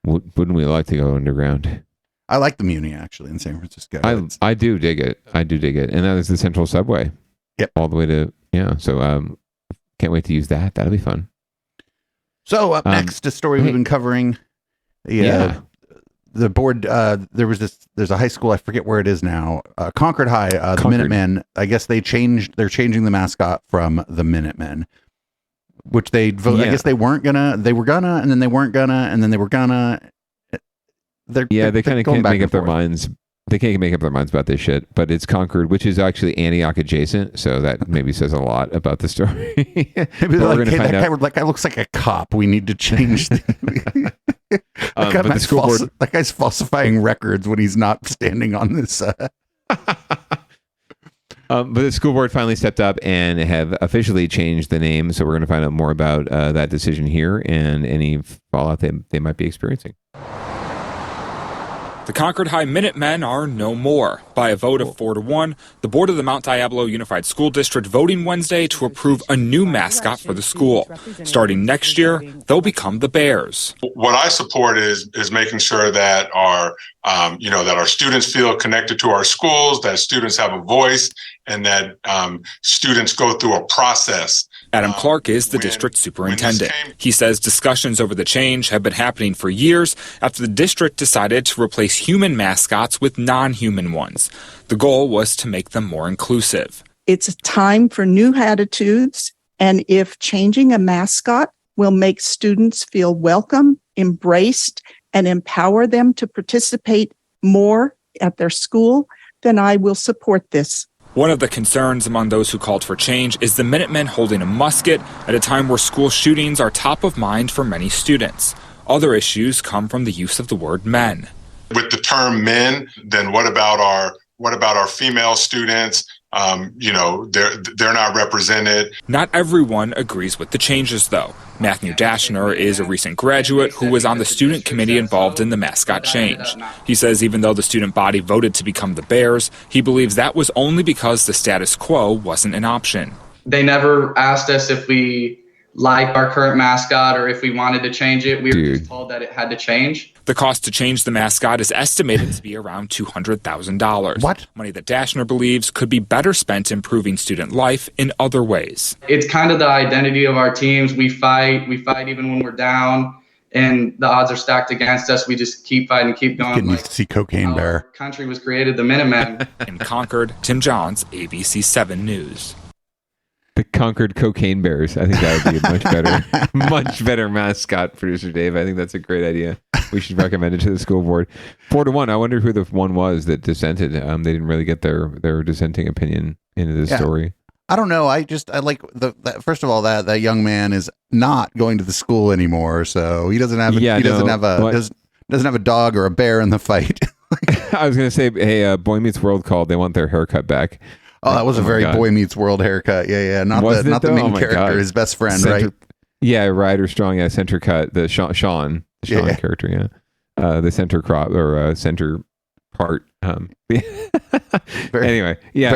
S2: wouldn't we like to go underground?
S1: I like the Muni, actually, in San Francisco.
S2: I do dig it. And that is the Central Subway.
S1: Yep.
S2: All the way to, so can't wait to use that. That'll be fun.
S1: So up next, a story we've been covering. The board, there's a high school, I forget where it is now, Concord High, the Minutemen. I guess they're changing the mascot from the Minutemen, which I guess they were gonna, and then they weren't gonna, and then they were gonna. They
S2: kind of can't make up their minds. They can't make up their minds about this shit, but it's Concord, which is actually Antioch adjacent, so that maybe says a lot about the story.
S1: Maybe that guy looks like a cop. We need to change that guy's falsifying records when he's not standing on this.
S2: But the school board finally stepped up and have officially changed the name, so we're going to find out more about that decision here and any fallout they might be experiencing.
S20: The Concord High Minutemen are no more. By a vote of 4-1, the board of the Mount Diablo Unified School District voting Wednesday to approve a new mascot for the school. Starting next year, they'll become the Bears.
S21: What I support is making sure that our students feel connected to our schools, that students have a voice, and that students go through a process.
S20: Adam Clark is the district superintendent. He says discussions over the change have been happening for years after the district decided to replace human mascots with non-human ones. The goal was to make them more inclusive.
S22: It's a time for new attitudes, and if changing a mascot will make students feel welcome, embraced, and empower them to participate more at their school, then I will support this.
S20: One of the concerns among those who called for change is the Minutemen holding a musket at a time where school shootings are top of mind for many students. Other issues come from the use of the word men.
S21: With the term men, then what about our female students? They're not represented.
S20: Not everyone agrees with the changes, though. Matthew Dashner is a recent graduate who was on the student committee involved in the mascot change. He says even though the student body voted to become the Bears, he believes that was only because the status quo wasn't an option.
S6: They never asked us if we liked our current mascot or if we wanted to change it. We were just told that it had to change.
S20: The cost to change the mascot is estimated to be around $200,000.
S1: What?
S20: Money that Dashner believes could be better spent improving student life in other ways.
S6: It's kind of the identity of our teams. We fight even when we're down and the odds are stacked against us. We just keep fighting, keep going.
S1: Getting used to see Cocaine Bear.
S6: Our country was created, the Minutemen.
S20: In Concord, Tim Johns, ABC 7 News.
S2: The Concord Cocaine Bears. I think that would be a much better mascot, Producer Dave. I think that's a great idea. We should recommend it to the school board. 4-1. I wonder who the one was that dissented. They didn't really get their dissenting opinion into this story.
S1: I don't know. I like first of all, that young man is not going to the school anymore, so he doesn't have doesn't have a dog or a bear in the fight.
S2: I was gonna say, hey, Boy Meets World called. They want their haircut back.
S1: Oh, that was a very Boy Meets World haircut. Yeah. Not the main character, his best friend, right?
S2: Yeah, Ryder Strong. Yeah, center cut. The Sean character. Yeah, the center crop or center part. Anyway, yeah,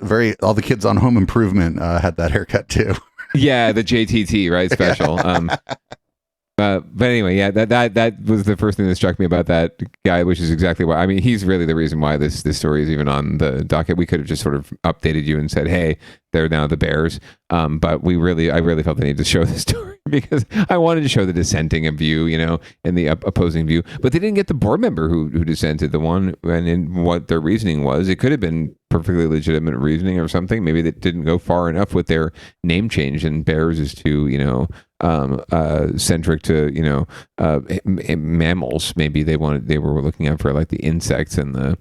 S1: very. All the kids on Home Improvement had that haircut too.
S2: Yeah, the JTT special. But anyway, yeah, that was the first thing that struck me about that guy, which is exactly why. I mean, he's really the reason why this story is even on the docket. We could have just sort of updated you and said, "Hey, they're now the Bears." But I really felt the need to show this story because I wanted to show the dissenting view, and the opposing view. But they didn't get the board member who dissented, the one and in what their reasoning was. It could have been perfectly legitimate reasoning or something. Maybe they didn't go far enough with their name change, and Bears is too, centric to mammals. Maybe they were looking out for like the insects and the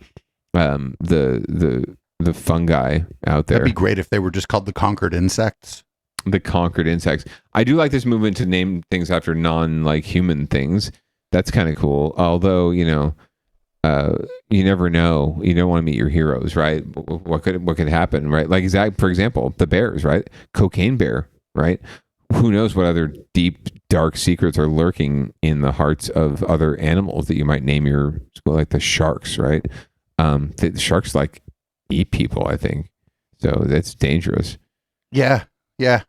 S2: fungi out there.
S1: That'd be great if they were just called the Concord Insects.
S2: The Concord Insects. I do like this movement to name things after human things. That's kind of cool. Although you never know. You don't want to meet your heroes, right? What could happen, right? Like for example, the Bears, right? Cocaine Bear, right? Who knows what other deep, dark secrets are lurking in the hearts of other animals that you might name your school, like the sharks, right? The sharks eat people, I think. So that's dangerous.
S1: Yeah.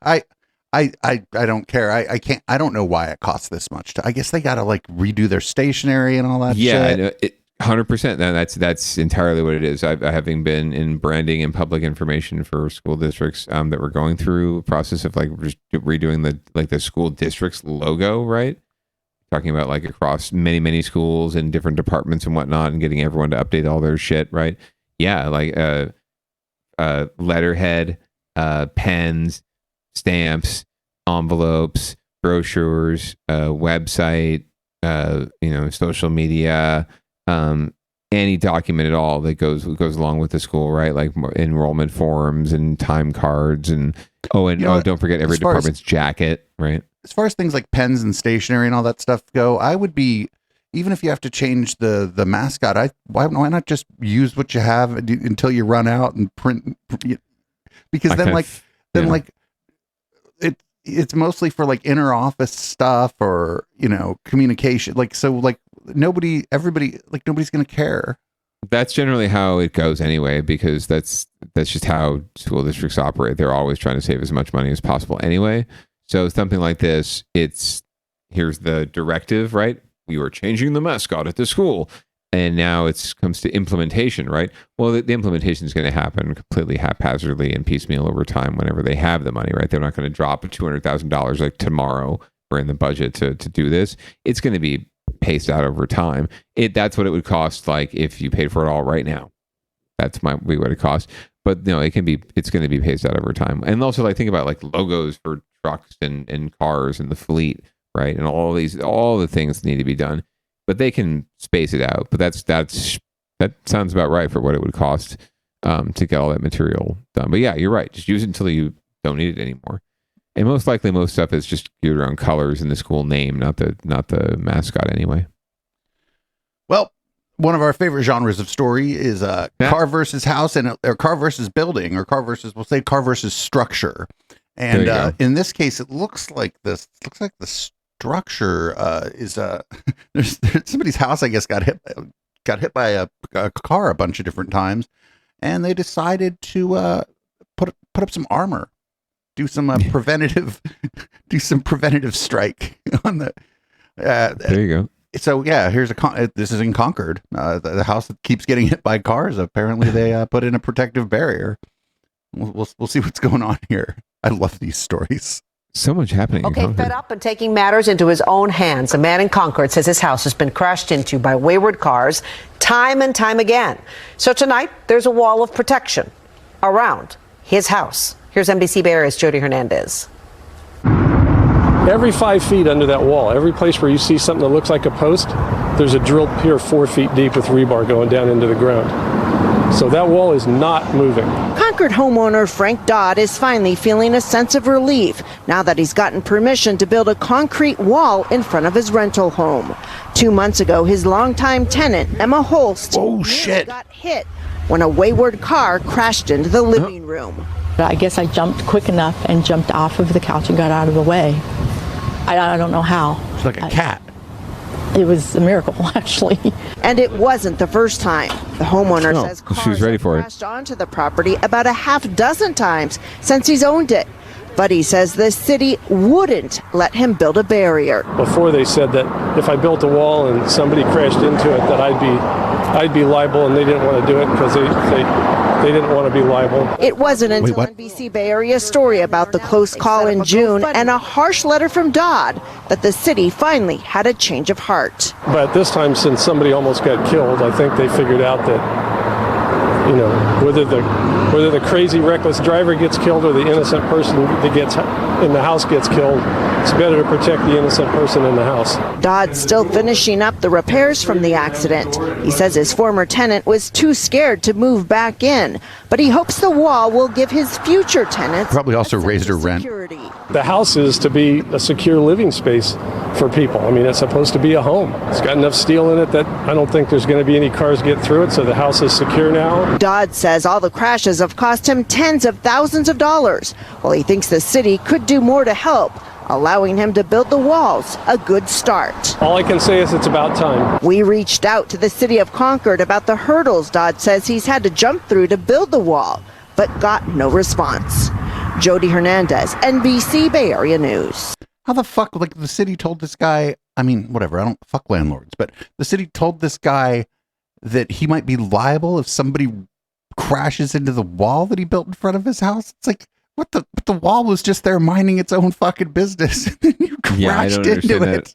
S1: I don't care. I can't. I don't know why it costs this much. I guess they got to redo their stationery and all that.
S2: Yeah,
S1: shit.
S2: I know. 100%. That's entirely what it is. Having been in branding and public information for school districts that were going through a process of redoing the school district's logo, right? Talking about across many schools and different departments and whatnot, and getting everyone to update all their shit, right? Yeah, letterhead, pens, stamps, envelopes, brochures, website, social media. Any document at all that goes along with the school, right? Like enrollment forms and time cards, and don't forget every department's jacket, right?
S1: As far as things like pens and stationery and all that stuff go, I would be, even if you have to change the mascot, why not just use what you have until you run out and print? Because it's mostly for inner office stuff or communication. Nobody's gonna care.
S2: That's generally how it goes anyway, because that's just how school districts operate. They're always trying to save as much money as possible anyway. So something like this, here's the directive, right? You are changing the mascot at the school, and now it comes to implementation, right? Well, the implementation is going to happen completely haphazardly and piecemeal over time whenever they have the money, right? They're not going to drop $200,000 tomorrow or in the budget to do this. It's going to be paced out over time. That's what it would cost if you paid for it all right now. That's what it costs. But it's going to be paced out over time. And also think about logos for trucks and cars and the fleet, right? And all the things need to be done. But they can space it out. But that sounds about right for what it would cost to get all that material done. But yeah, you're right. Just use it until you don't need it anymore. And most likely, most stuff is just geared around colors and the school name, not the mascot anyway.
S1: Well, one of our favorite genres of story is car versus house or car versus building, or car versus, we'll say car versus structure. And in this case, it looks like the structure is there's somebody's house, I guess, got hit by a car a bunch of different times, and they decided to put up some armor, do some preventative strike on the.
S2: There you go.
S1: So yeah, this is in Concord. The house that keeps getting hit by cars. Apparently, they put in a protective barrier. We'll see what's going on here. I love these stories.
S2: So much happening.
S8: Okay, fed up and taking matters into his own hands, a man in Concord says his house has been crashed into by wayward cars time and time again. So tonight, there's a wall of protection around his house. Here's NBC Bay Area's Jody Hernandez.
S15: Every 5 feet under that wall, every place where you see something that looks like a post, there's a drilled pier 4 feet deep with rebar going down into the ground. So that wall is not moving.
S5: Concord homeowner Frank Dodd is finally feeling a sense of relief now that he's gotten permission to build a concrete wall in front of his rental home. 2 months ago, his longtime tenant, Emma Holst, got hit when a wayward car crashed into the living room.
S7: I guess I jumped quick enough and jumped off of the couch and got out of the way. I don't know how.
S1: It's like a cat.
S7: It was a miracle, actually.
S5: And it wasn't the first time. The homeowner says cars
S2: she was ready for
S5: crashed onto the property about a half dozen times since he's owned it. But he says the city wouldn't let him build a barrier.
S15: Before they said that if I built a wall and somebody crashed into it, that I'd be liable, and they didn't want to do it because they didn't want to be liable.
S5: It wasn't until NBC Bay Area's story about the close call in June and a harsh letter from Dodd that the city finally had a change of heart.
S15: But this time, since somebody almost got killed, I think they figured out that, you know, whether the crazy reckless driver gets killed or the innocent person that gets in the house gets killed, it's better to protect the innocent person in the house.
S5: Dodd's still finishing up the repairs from the accident. He says his former tenant was too scared to move back in, but he hopes the wall will give his future tenants
S1: probably also raised her rent.
S15: The house is to be a secure living space for people. I mean, it's supposed to be a home. It's got enough steel in it that I don't think there's going to be any cars get through it, so the house is secure now.
S5: Dodd says all the crashes have cost him tens of thousands of dollars, while he thinks the city could do more to help, allowing him to build the walls a good start.
S15: All I can say is it's about time.
S5: We reached out to the city of Concord about the hurdles Dodd says he's had to jump through to build the wall, but got no response. Jody Hernandez, NBC Bay Area News.
S1: How the fuck, like, the city told this guy, I mean, whatever, I don't fuck landlords, but the city told this guy that he might be liable if somebody crashes into the wall that he built in front of his house. It's like, what the wall was just there minding its own fucking business, and then you crashed into it.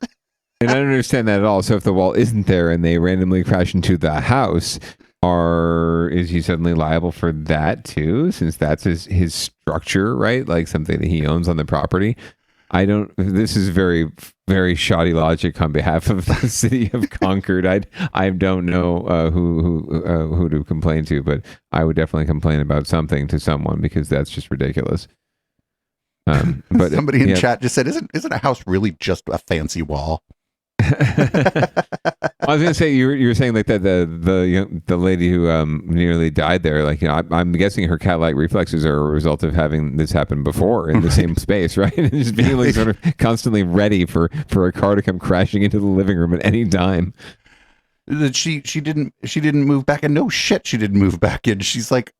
S2: And I don't understand that at all. So if the wall isn't there and they randomly crash into the house, is he suddenly liable for that too, since that's his structure, right? Like something that he owns on the property. This is very, very shoddy logic on behalf of the city of Concord. I don't know who to complain to, but I would definitely complain about something to someone, because that's just ridiculous. But
S1: somebody in chat just said, isn't a house really just a fancy wall?
S2: I was gonna say you were saying like that the lady who nearly died there, like, you know, I'm guessing her cat-like reflexes are a result of having this happen before in the same space, right? And just being like sort of constantly ready for a car to come crashing into the living room at any time.
S1: That she didn't move back in. No shit, she didn't move back in. She's like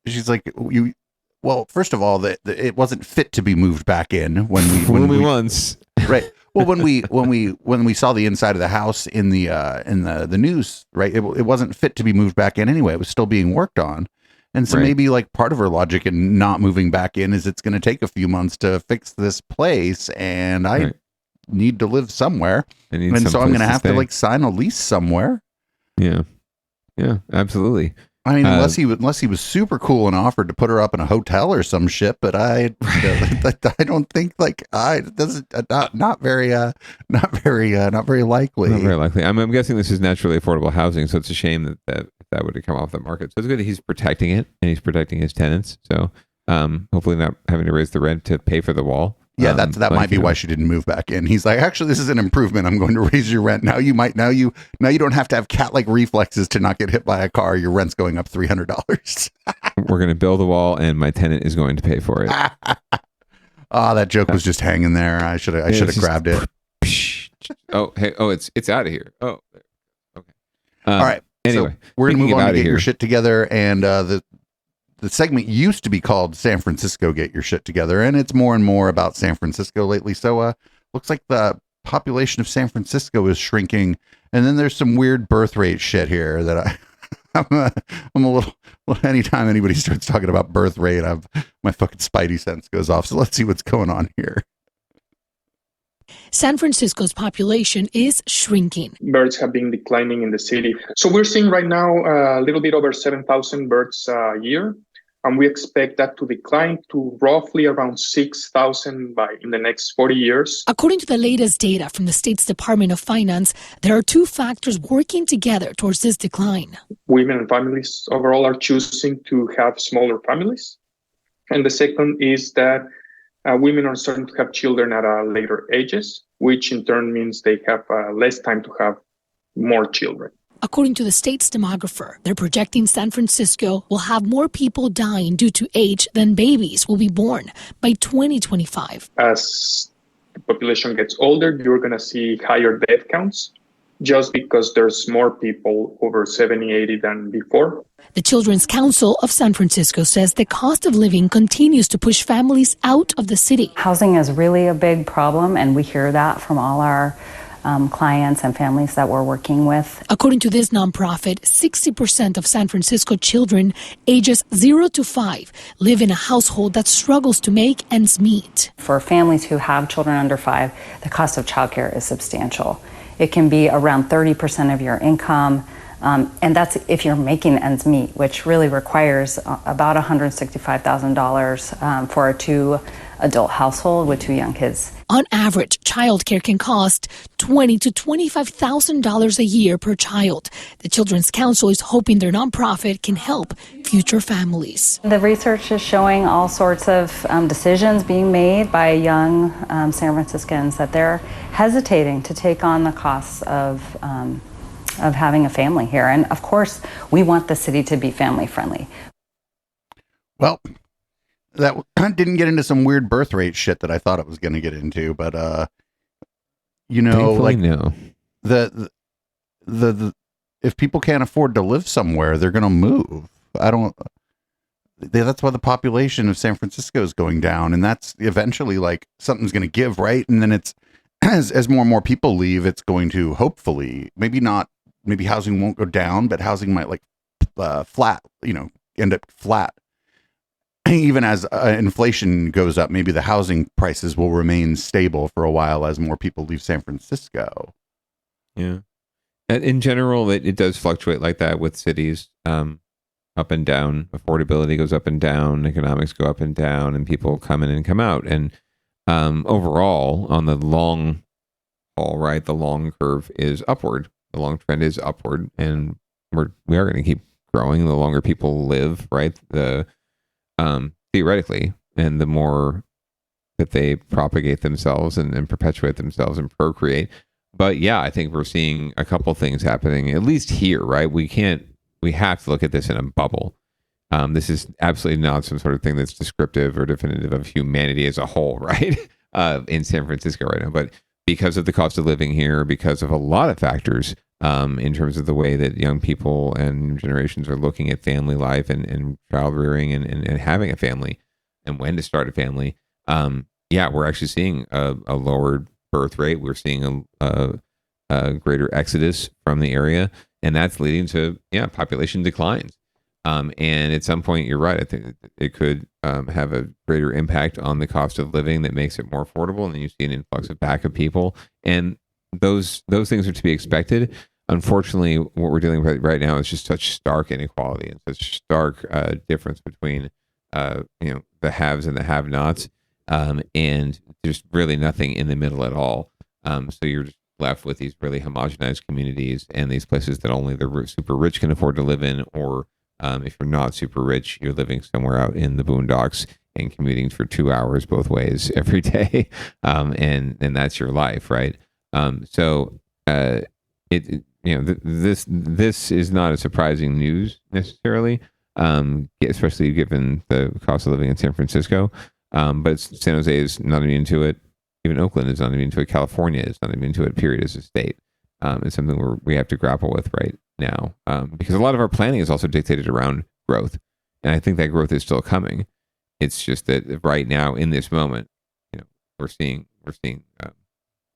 S1: you. Well, first of all, that it wasn't fit to be moved back in when we
S2: once
S1: right. Well, when we saw the inside of the house in the news, right, it wasn't fit to be moved back in anyway. It was still being worked on, and so maybe like part of her logic in not moving back in is it's going to take a few months to fix this place, and I need to live somewhere, and so I'm going to have to like sign a lease somewhere.
S2: Yeah, absolutely.
S1: I mean, unless he was super cool and offered to put her up in a hotel or some shit, but I don't think not very likely.
S2: Not very likely. I'm guessing this is naturally affordable housing, so it's a shame that that would have come off the market. So it's good that he's protecting it and he's protecting his tenants. So hopefully not having to raise the rent to pay for the wall.
S1: Yeah, that might be why she didn't move back in. He's like, actually, this is an improvement. I'm going to raise your rent. Now you don't have to have cat-like reflexes to not get hit by a car. Your rent's going up $300.
S2: We're going to build a wall, and my tenant is going to pay for it.
S1: That joke was just hanging there. I should have grabbed it.
S2: It's out of here. Oh, okay.
S1: All right.
S2: Anyway,
S1: so we're gonna move on to get
S2: here.
S1: your shit together, and the segment used to be called San Francisco Get Your Shit Together, and it's more and more about San Francisco lately. So looks like the population of San Francisco is shrinking, and then there's some weird birth rate shit here that I'm a little anytime anybody starts talking about birth rate, my fucking spidey sense goes off. So let's see what's going on here.
S4: San Francisco's population is shrinking.
S9: Birds have been declining in the city. So we're seeing right now a little bit over 7,000 birds a year. And we expect that to decline to roughly around 6,000 in the next 40 years.
S4: According to the latest data from the state's Department of Finance, there are two factors working together towards this decline.
S9: Women and families overall are choosing to have smaller families. And the second is that women are starting to have children at later ages, which in turn means they have less time to have more children.
S4: According to the state's demographer, they're projecting San Francisco will have more people dying due to age than babies will be born by 2025.
S9: As the population gets older, you're going to see higher death counts just because there's more people over 70, 80 than before.
S4: The Children's Council of San Francisco says the cost of living continues to push families out of the city.
S23: Housing is really a big problem, and we hear that from all our clients and families that we're working with.
S4: According to this nonprofit, 60% of San Francisco children ages 0 to 5 live in a household that struggles to make ends meet.
S23: For families who have children under 5, the cost of childcare is substantial. It can be around 30% of your income, and that's if you're making ends meet, which really requires about $165,000 for a 2-adult household with 2 young kids.
S4: On average, childcare can cost $20,000 to $25,000 a year per child. The Children's Council is hoping their nonprofit can help future families.
S23: The research is showing all sorts of decisions being made by young San Franciscans that they're hesitating to take on the costs of having a family here. And of course, we want the city to be family friendly.
S1: Well, that didn't get into some weird birth rate shit that I thought it was going to get into, but
S2: Thankfully,
S1: like
S2: no.
S1: the if people can't afford to live somewhere, they're going to move. That's why the population of San Francisco is going down, and that's eventually like something's going to give, right? And then it's as more and more people leave, it's going to hopefully maybe housing won't go down, but housing might like flat, end up flat. Even as inflation goes up, maybe the housing prices will remain stable for a while as more people leave San Francisco.
S2: Yeah. And in general, it does fluctuate like that with cities, up and down. Affordability goes up and down, economics go up and down, and people come in and come out. And overall, on the long haul, right, the long curve is upward. The long trend is upward, and we are going to keep growing the longer people live, right? Theoretically, and the more that they propagate themselves and perpetuate themselves and procreate. But yeah, I think we're seeing a couple things happening, at least here, right? We have to look at this in a bubble. This is absolutely not some sort of thing that's descriptive or definitive of humanity as a whole, right? In San Francisco right now. But because of the cost of living here, because of a lot of factors, in terms of the way that young people and generations are looking at family life and child rearing and having a family and when to start a family. We're actually seeing a lowered birth rate. We're seeing a greater exodus from the area, and that's leading to population declines. And at some point, you're right. I think it could have a greater impact on the cost of living that makes it more affordable, and then you see an influx back of people. And those things are to be expected. Unfortunately, what we're dealing with right now is just such stark inequality and such stark difference between the haves and the have-nots, and there's really nothing in the middle at all. So you're just left with these really homogenized communities and these places that only the super rich can afford to live in, or if you're not super rich, you're living somewhere out in the boondocks and commuting for 2 hours both ways every day, and that's your life, right? This is not a surprising news necessarily, especially given the cost of living in San Francisco. But San Jose is not immune to it. Even Oakland is not immune to it. California is not immune to it, period, as a state. It's something we have to grapple with right now, because a lot of our planning is also dictated around growth. And I think that growth is still coming. It's just that right now, in this moment, we're seeing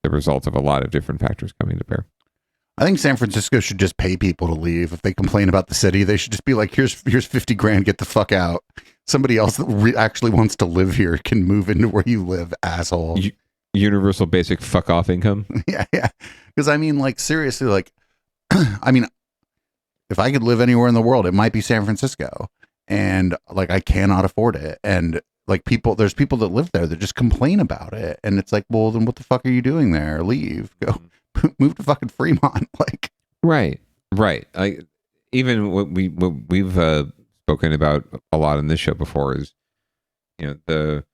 S2: the results of a lot of different factors coming to bear.
S1: I think San Francisco should just pay people to leave. If they complain about the city, they should just be like, here's 50 grand, get the fuck out. Somebody else that actually wants to live here can move into where you live, asshole.
S2: Universal basic fuck off income.
S1: Yeah. Because I mean, like, seriously, like, I mean, if I could live anywhere in the world, it might be San Francisco. And like, I cannot afford it. And like, there's people that live there that just complain about it. And it's like, well, then what the fuck are you doing there? Leave, go. Move to fucking Fremont. Like,
S2: right. Like, even what we've spoken about a lot in this show before is, the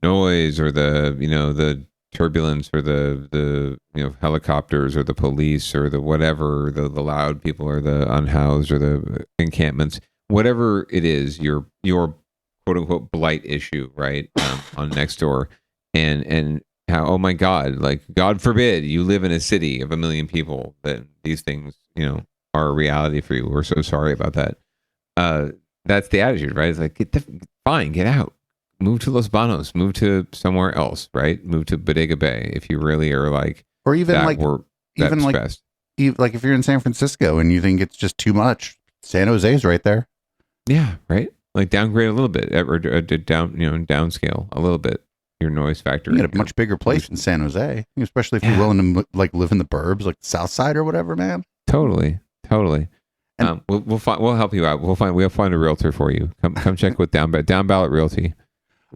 S2: noise or the turbulence or the helicopters or the police or the whatever, the loud people or the unhoused or the encampments, whatever it is, your quote unquote blight issue, right? On Nextdoor, and how, oh my God, like, God forbid you live in a city of 1 million people that these things, are a reality for you. We're so sorry about that. That's the attitude, right? It's like, get out, move to Los Banos, move to somewhere else, right? Move to Bodega Bay if you really are like,
S1: or even
S2: that
S1: like,
S2: even stressed.
S1: Like if you're in San Francisco and you think it's just too much, San Jose's right there.
S2: Yeah, right. Like, downgrade a little bit, or downscale a little bit your noise factor.
S1: You get a much bigger place in San Jose, especially if you're willing to like live in the burbs, like the South Side or whatever, man.
S2: Totally. And we'll help you out. We'll find a realtor for you. Come check with Downballot Realty.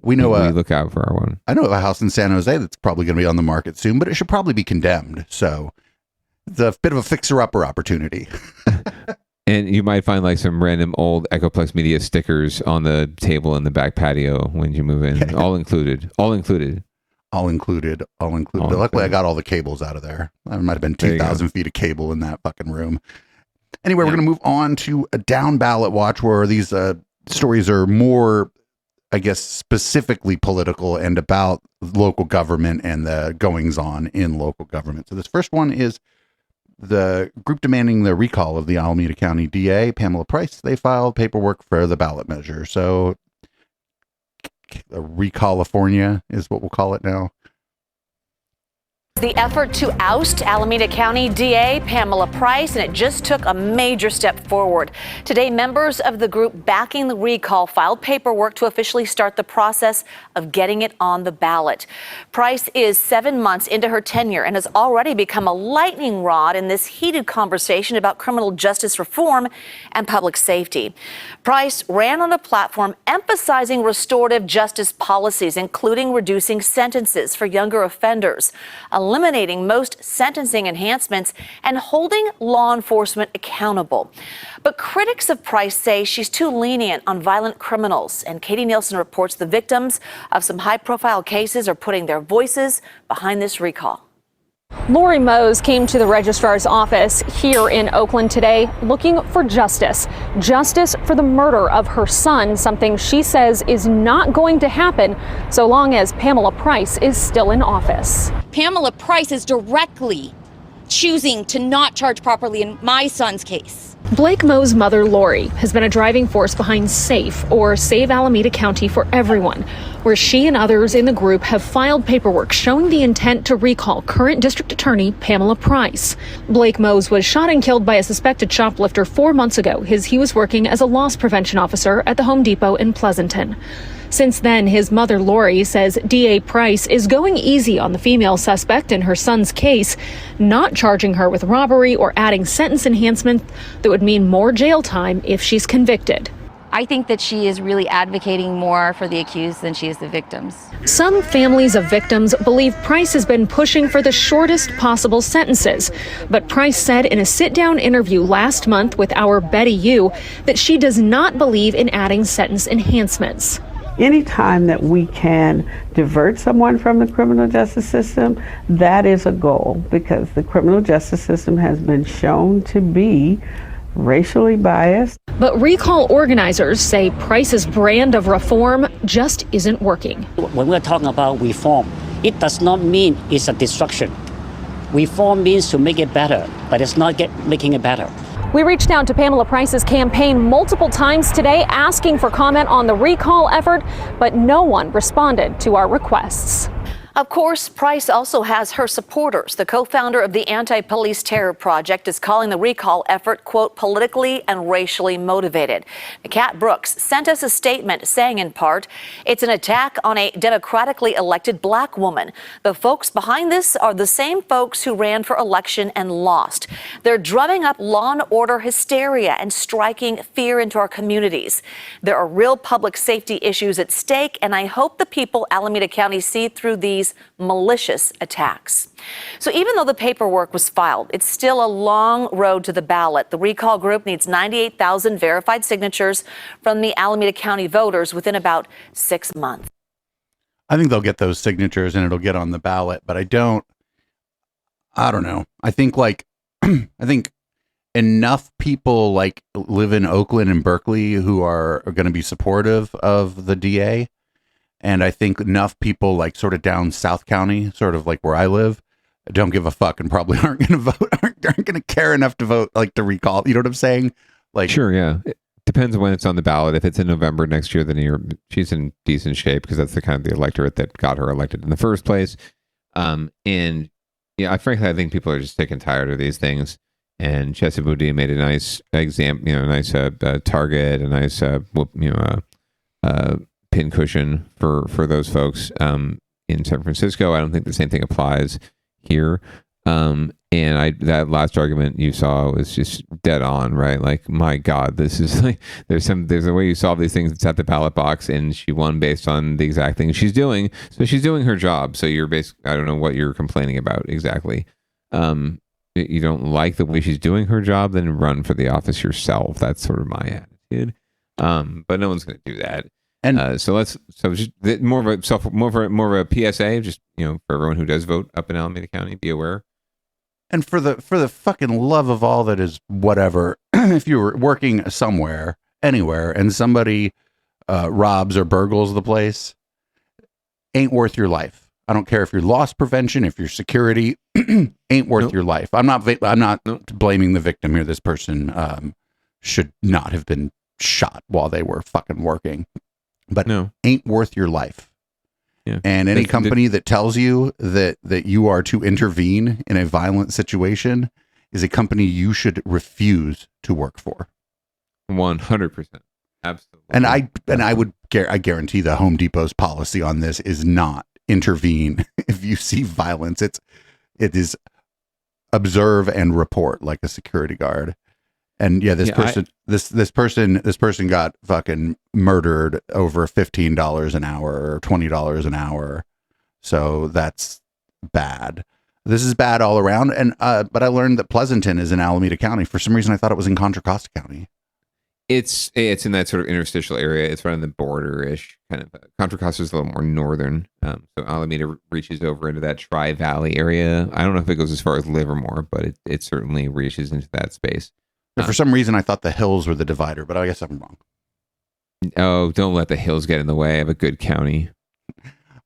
S1: We know
S2: we look out for our one.
S1: I know of a house in San Jose that's probably going to be on the market soon, but it should probably be condemned. So it's a bit of a fixer-upper opportunity.
S2: And you might find like some random old Echoplex Media stickers on the table in the back patio when you move in. Yeah. All included. Luckily, I got all the cables out of there. There might have been 2,000 feet of cable in that fucking room.
S1: Anyway, we're going to move on to a down ballot watch where these stories are more, I guess, specifically political and about local government and the goings on in local government. So this first one is the group demanding the recall of the Alameda County DA, Pamela Price. They filed paperwork for the ballot measure. So Recalifornia is what we'll call it now.
S11: The effort to oust Alameda County DA Pamela Price, and it just took a major step forward. Today, members of the group backing the recall filed paperwork to officially start the process of getting it on the ballot. Price is 7 months into her tenure and has already become a lightning rod in this heated conversation about criminal justice reform and public safety. Price ran on a platform emphasizing restorative justice policies, including reducing sentences for younger offenders, eliminating most sentencing enhancements, and holding law enforcement accountable. But critics of Price say she's too lenient on violent criminals. And Katie Nielsen reports the victims of some high-profile cases are putting their voices behind this recall.
S12: Lori Mose came to the registrar's office here in Oakland today looking for justice. Justice for the murder of her son, something she says is not going to happen so long as Pamela Price is still in office.
S13: Pamela Price is directly choosing to not charge properly in my son's case.
S12: Blake Moe's mother, Lori, has been a driving force behind SAFE, or Save Alameda County for Everyone, where she and others in the group have filed paperwork showing the intent to recall current district attorney Pamela Price. Blake Mose was shot and killed by a suspected shoplifter 4 months ago as he was working as a loss prevention officer at the Home Depot in Pleasanton. Since then, his mother, Lori, says DA Price is going easy on the female suspect in her son's case, not charging her with robbery or adding sentence enhancement that would mean more jail time if she's convicted.
S13: I think that she is really advocating more for the accused than she is the victims.
S12: Some families of victims believe Price has been pushing for the shortest possible sentences. But Price said in a sit-down interview last month with our Betty Yu that she does not believe in adding sentence enhancements.
S3: Anytime that we can divert someone from the criminal justice system, that is a goal, because the criminal justice system has been shown to be racially biased.
S12: But recall organizers say Price's brand of reform just isn't working.
S10: When we're talking about reform, it does not mean it's a destruction. Reform means to make it better, but it's not making it better.
S12: We reached out to Pamela Price's campaign multiple times today asking for comment on the recall effort, but no one responded to our requests.
S11: Of course, Price also has her supporters. The co-founder of the Anti-Police Terror Project is calling the recall effort, quote, politically and racially motivated. Kat Brooks sent us a statement saying, in part, it's an attack on a democratically elected black woman. The folks behind this are the same folks who ran for election and lost. They're drumming up law and order hysteria and striking fear into our communities. There are real public safety issues at stake, and I hope the people Alameda County see through these malicious attacks. So even though the paperwork was filed, it's still a long road to the ballot. The recall group needs 98,000 verified signatures from the Alameda County voters within about 6 months.
S1: I think they'll get those signatures and it'll get on the ballot, but I don't know. I think I think enough people like live in Oakland and Berkeley who are going to be supportive of the DA. And I think enough people like sort of down South County, sort of like where I live, don't give a fuck and probably aren't going to vote, aren't going to care enough to vote, like to recall. You know what I'm saying? Like,
S2: sure, yeah. It depends on when it's on the ballot. If it's in November next year, then she's in decent shape because that's the kind of the electorate that got her elected in the first place. And yeah, frankly, I think people are just sick and tired of these things. And Chesa Boudin made a nice example, a nice target, a nice pincushion for those folks in San Francisco. I don't think the same thing applies here. And that last argument you saw was just dead on, right? Like, my God, this is like there's a way you solve these things. It's at the ballot box, and she won based on the exact thing she's doing. So she's doing her job. So you're basically, I don't know what you're complaining about exactly. You don't like the way she's doing her job, then run for the office yourself. That's sort of my attitude. But no one's going to do that. And so just more of a PSA, just for everyone who does vote up in Alameda County, be aware.
S1: And for the fucking love of all that is whatever, if you're working somewhere, anywhere, and somebody robs or burgles the place, ain't worth your life. I don't care if you're loss prevention, if you're security, ain't worth your life. I'm not blaming the victim here. This person should not have been shot while they were fucking working. But ain't worth your life. Yeah. And any company that tells you that you are to intervene in a violent situation is a company you should refuse to work for.
S2: 100%. Absolutely.
S1: And I guarantee the Home Depot's policy on this is not intervene if you see violence. It is observe and report like a security guard. And yeah, this person got fucking murdered over $15 an hour or $20 an hour. So that's bad. This is bad all around. And but I learned that Pleasanton is in Alameda County. For some reason, I thought it was in Contra Costa County.
S2: It's in that sort of interstitial area. It's right on the border-ish kind of. Contra Costa is a little more northern. So Alameda reaches over into that Tri-Valley area. I don't know if it goes as far as Livermore, but it certainly reaches into that space.
S1: For some reason, I thought the hills were the divider, but I guess I'm wrong.
S2: Oh, don't let the hills get in the way of a good county.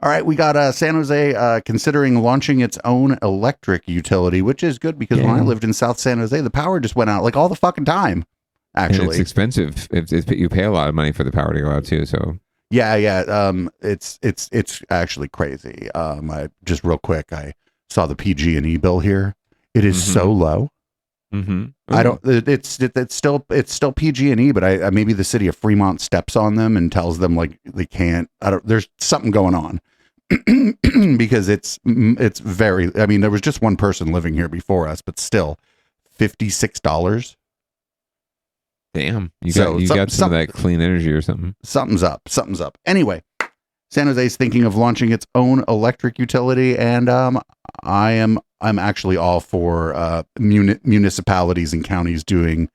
S1: All right, we got San Jose considering launching its own electric utility, which is good because when I lived in South San Jose, the power just went out like all the fucking time. Actually,
S2: and it's expensive. You pay a lot of money for the power to go out too. So
S1: yeah. It's actually crazy. I just real quick, I saw the PG&E bill here. It is so low.
S2: Mm-hmm.
S1: I don't. It's still PG&E, but I maybe the city of Fremont steps on them and tells them like they can't. There's something going on because it's very. I mean, there was just one person living here before us, but still, $56.
S2: Damn, you got some of that clean energy or something.
S1: Something's up. Anyway, San Jose is thinking of launching its own electric utility, and I'm actually all for municipalities and counties doing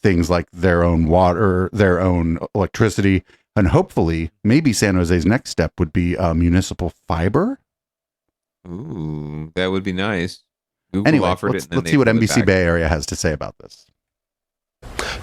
S1: things like their own water, their own electricity, and hopefully, maybe San Jose's next step would be municipal fiber.
S2: Ooh, that would be nice. Google
S1: Anyway,
S2: offered
S1: let's
S2: it. And
S1: see what NBC Bay Area has to say about this.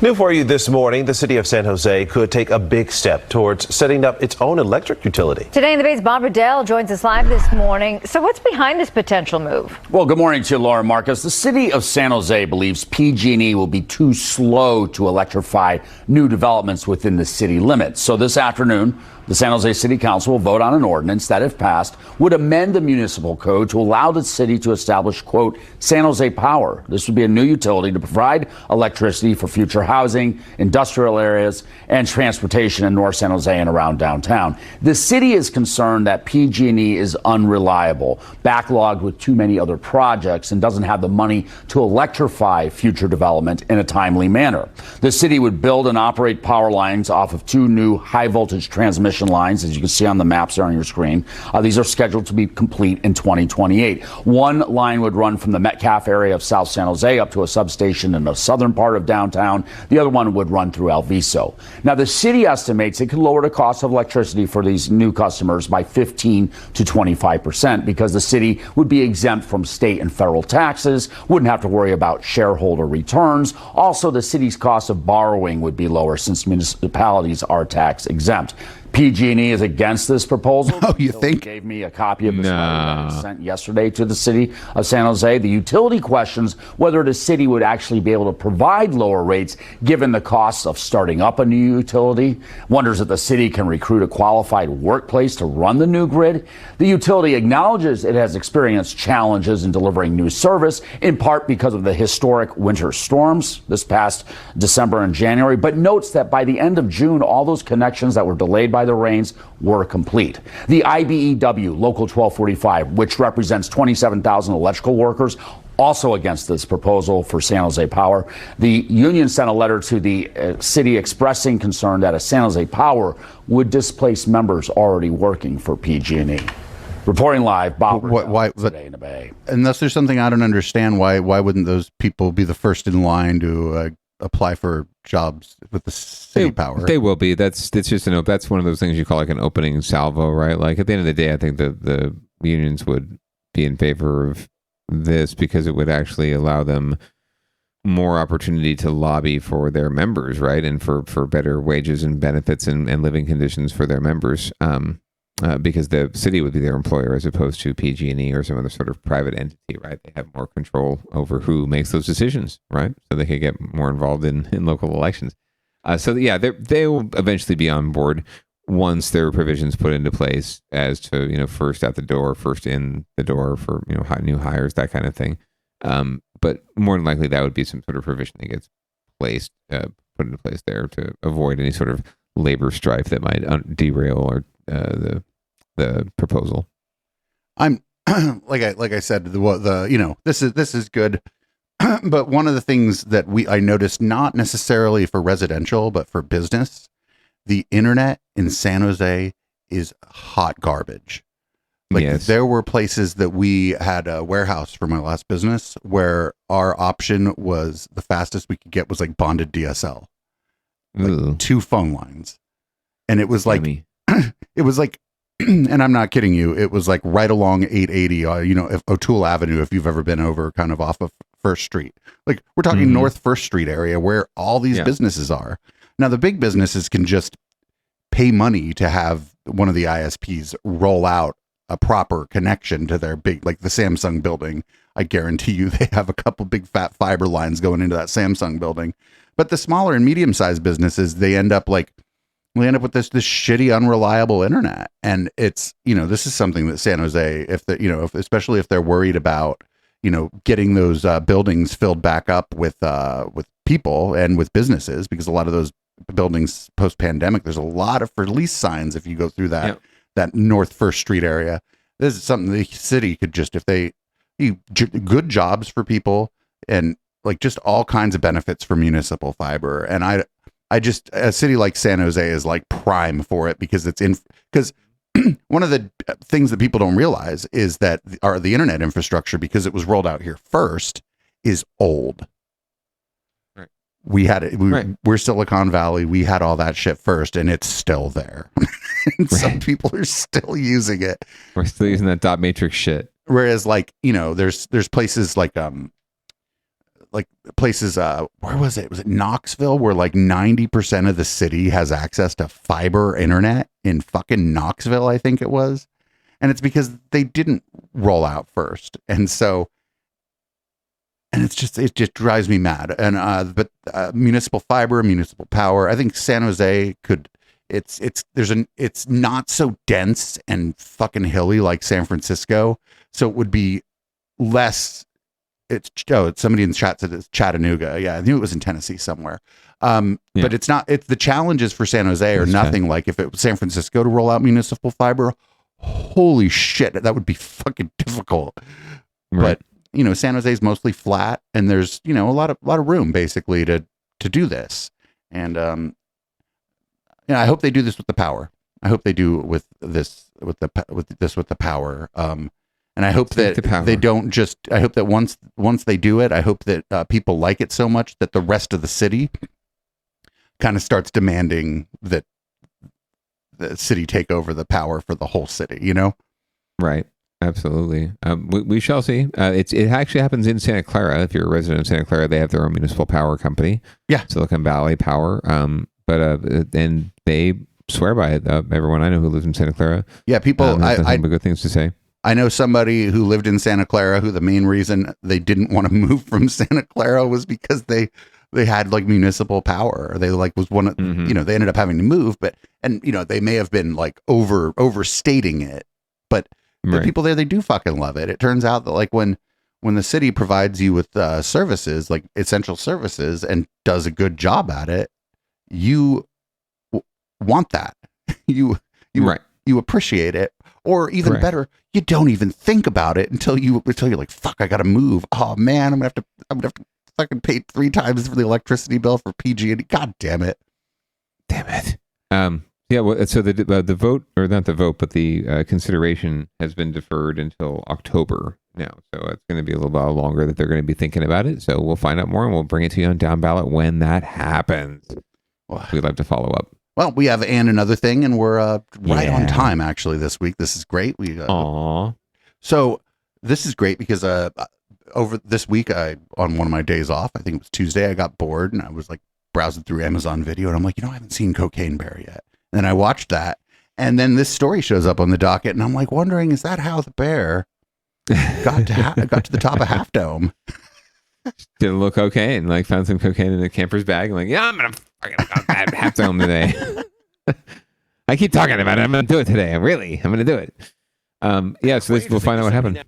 S14: New for you this morning, the city of San Jose could take a big step towards setting up its own electric utility.
S16: Today in the Bay's Bob Riddell joins us live this morning. So what's behind this potential move?
S18: Well, good morning to you, Laura Marcus. The city of San Jose believes PG&E will be too slow to electrify new developments within the city limits. So this afternoon, the San Jose City Council will vote on an ordinance that, if passed, would amend the municipal code to allow the city to establish, quote, San Jose Power. This would be a new utility to provide electricity for future housing, industrial areas, and transportation in North San Jose and around downtown. The city is concerned that PG&E is unreliable, backlogged with too many other projects, and doesn't have the money to electrify future development in a timely manner. The city would build and operate power lines off of two new high-voltage transmission lines, as you can see on the maps there on your screen. These are scheduled to be complete in 2028. One line would run from the Metcalf area of South San Jose up to a substation in the southern part of downtown. The other one would run through Alviso. Now, the city estimates it could lower the cost of electricity for these new customers by 15 to 25% because the city would be exempt from state and federal taxes, wouldn't have to worry about shareholder returns. Also, the city's cost of borrowing would be lower since municipalities are tax exempt. PG&E is against this proposal.
S1: Oh, you think?
S18: Gave me a copy of the letter that was sent yesterday to the city of San Jose. The utility questions whether the city would actually be able to provide lower rates given the costs of starting up a new utility. Wonders if the city can recruit a qualified workplace to run the new grid. The utility acknowledges it has experienced challenges in delivering new service, in part because of the historic winter storms this past December and January, but notes that by the end of June, all those connections that were delayed by the rains were complete. The IBEW, Local 1245, which represents 27,000 electrical workers, also against this proposal for San Jose Power. The union sent a letter to the city expressing concern that a San Jose Power would displace members already working for PG&E. Reporting live, Bob Riddell, today in the Bay.
S1: Unless there's something I don't understand, why wouldn't those people be the first in line to apply for jobs with the city power?
S2: They will be. That's one of those things you call like an opening salvo, right? Like at the end of the day, I think the unions would be in favor of this because it would actually allow them more opportunity to lobby for their members, right? And for better wages and benefits and living conditions for their members. Because the city would be their employer as opposed to PG&E or some other sort of private entity, right? They have more control over who makes those decisions, right? So they could get more involved in local elections. They will eventually be on board once there are provisions put into place as to, first out the door, first in the door for, new hires, that kind of thing. But more than likely that would be some sort of provision that gets put into place there to avoid any sort of labor strife that might derail or the proposal. I'm like I said, this is good. But one of the things that I noticed, not necessarily for residential, but for business, the internet in San Jose is hot garbage. Like yes. There were places that we had a warehouse for my last business where our option was the fastest we could get was like bonded DSL, like 2 phone lines. And it was like, it was like, and I'm not kidding you, it was like right along 880, O'Toole Avenue, if you've ever been over kind of off of First Street. Like we're talking North First Street area where all these businesses are. Now the big businesses can just pay money to have one of the ISPs roll out a proper connection to their big, like the Samsung building. I guarantee you they have a couple big fat fiber lines going into that Samsung building. But the smaller and medium-sized businesses, they end up with this shitty, unreliable internet. And it's, this is something that San Jose, especially if they're worried about, getting those buildings filled back up with people and with businesses, because a lot of those buildings post-pandemic, there's a lot of for lease signs if you go through that North First Street area. This is something the city could just, good jobs for people and like just all kinds of benefits for municipal fiber. And
S1: a city like San Jose is like prime for it because because one of the things that people don't realize is that the internet infrastructure, because it was rolled out here first, is old.
S2: Right.
S1: We had it. We're Silicon Valley. We had all that shit first, and it's still there. And some people are still using it.
S2: We're still using that dot matrix shit.
S1: Whereas, like, there's places like places. Where was it? Was it Knoxville, where like 90% of the city has access to fiber internet in fucking Knoxville? I think it was, and it's because they didn't roll out first, and so. And it just drives me mad. And but municipal fiber, municipal power. I think San Jose could. It's not so dense and fucking hilly like San Francisco, so it would be less. It's somebody in the chat said it's Chattanooga. Yeah, I knew it was in Tennessee somewhere. But it's not. It's the challenges for San Jose are nothing like if it was San Francisco to roll out municipal fiber. Holy shit, that would be fucking difficult.
S2: Right.
S1: But San Jose is mostly flat, and there's a lot of room basically to do this. And I hope they do this with the power. I hope they do with the power. And I hope that they don't just. I hope that once they do it, I hope that people like it so much that the rest of the city kind of starts demanding that the city take over the power for the whole city.
S2: Right. Absolutely. We shall see. It actually happens in Santa Clara. If you're a resident of Santa Clara, they have their own municipal power company.
S1: Yeah.
S2: Silicon Valley Power. And they swear by it. Everyone I know who lives in Santa Clara.
S1: Yeah, people.
S2: I have good things to say.
S1: I know somebody who lived in Santa Clara who the main reason they didn't want to move from Santa Clara was because they had like municipal power. They like was one of they ended up having to move, and they may have been like overstating it, but the people there, they do fucking love it. It turns out that like when the city provides you with services, like essential services, and does a good job at it, you want that. You appreciate it, or even better, you don't even think about it until you're like, fuck, I gotta move. Oh man, I'm gonna have to fucking pay 3 times for the electricity bill for PG&E. God damn it.
S2: Yeah, well, so the vote, or not the vote, but the consideration has been deferred until October now. So it's going to be a little while longer that they're going to be thinking about it. So we'll find out more, and we'll bring it to you on Down Ballot when that happens. We'd love to follow up.
S1: Well, we have another thing, and we're right on time, actually, this week. This is great. So this is great because over this week, on one of my days off, I think it was Tuesday, I got bored, and I was like browsing through Amazon Video, and I'm like, I haven't seen Cocaine Bear yet. And I watched that, and then this story shows up on the docket, and I'm like wondering, is that how the bear got to the top of Half Dome?
S2: Did a little cocaine, like found some cocaine in the camper's bag, and like, I'm gonna fucking Half Dome today. I keep talking about it. I'm gonna do it today. I'm gonna do it. So we'll find out what happened.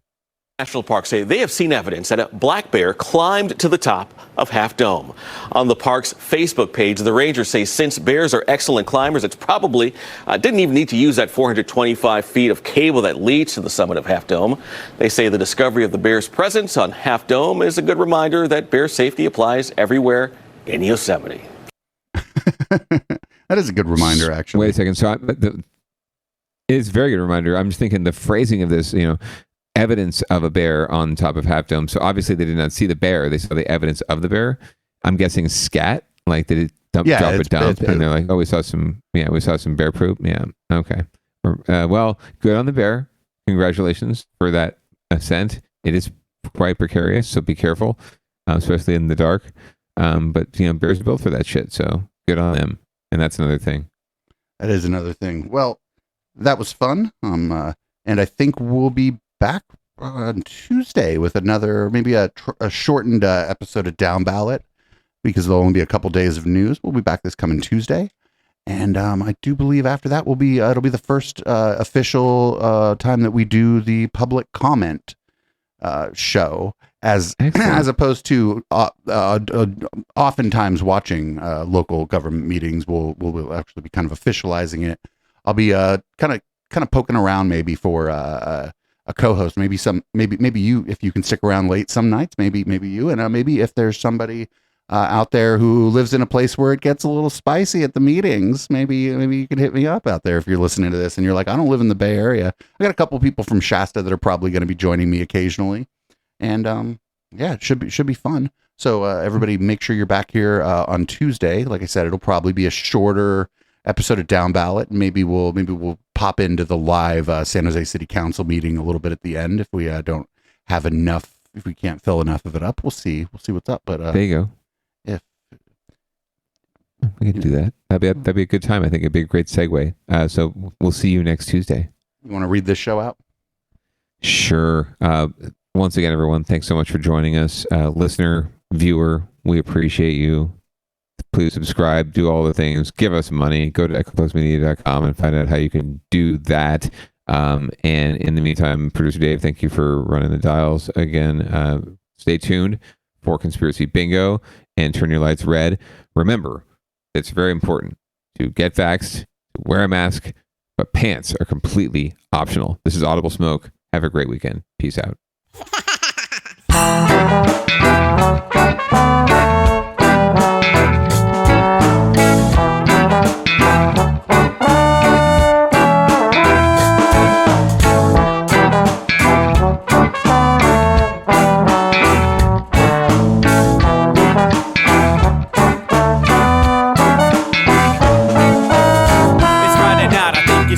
S17: National Park say they have seen evidence that a black bear climbed to the top of Half Dome. On the park's Facebook page, the rangers say since bears are excellent climbers, it's probably didn't even need to use that 425 feet of cable that leads to the summit of Half Dome. They say the discovery of the bear's presence on Half Dome is a good reminder that bear safety applies everywhere in Yosemite.
S1: That is a good reminder, actually.
S2: Wait a second. So it's a very good reminder. I'm just thinking the phrasing of this, evidence of a bear on top of Half Dome. So obviously they did not see the bear. They saw the evidence of the bear. I'm guessing scat, like they did drop a dump, and they're like, we saw some bear poop. Yeah. Okay. Well, good on the bear. Congratulations for that ascent. It is quite precarious, so be careful, especially in the dark. But bears are built for that shit, so good on them. And that's another thing.
S1: That is another thing. Well, that was fun. And I think we'll be back on Tuesday with another, maybe a shortened episode of Down Ballot, because there'll only be a couple days of news. We'll be back this coming Tuesday, and I do believe after that it'll be the first official time that we do the public comment show, as opposed to oftentimes watching local government meetings. We'll actually be kind of officializing it. I'll be kind of poking around maybe for a co-host, maybe you, if you can stick around late some nights, maybe you, and maybe if there's somebody out there who lives in a place where it gets a little spicy at the meetings, maybe you could hit me up out there if you're listening to this and you're like, I don't live in the Bay Area. I got a couple people from Shasta that are probably going to be joining me occasionally, and yeah, it should be fun. So everybody, make sure you're back here on Tuesday. Like I said, it'll probably be a shorter episode of Down Ballot. Maybe we'll pop into the live San Jose City Council meeting a little bit at the end if we don't have enough. If we can't fill enough of it up, we'll see what's up. But
S2: there you go.
S1: If
S2: we can do that, that'd be a good time. I think it'd be a great segue. So we'll see you next Tuesday.
S1: You want to read this show out?
S2: Sure. Once again, everyone, thanks so much for joining us, listener, viewer. We appreciate you. Please subscribe, do all the things, give us money, go to echoplexmedia.com and find out how you can do that. And in the meantime, producer Dave, thank you for running the dials again. Stay tuned for Conspiracy Bingo and turn your lights red. Remember, it's very important to get vaxxed, to wear a mask, but pants are completely optional. This is Audible Smoke. Have a great weekend. Peace out.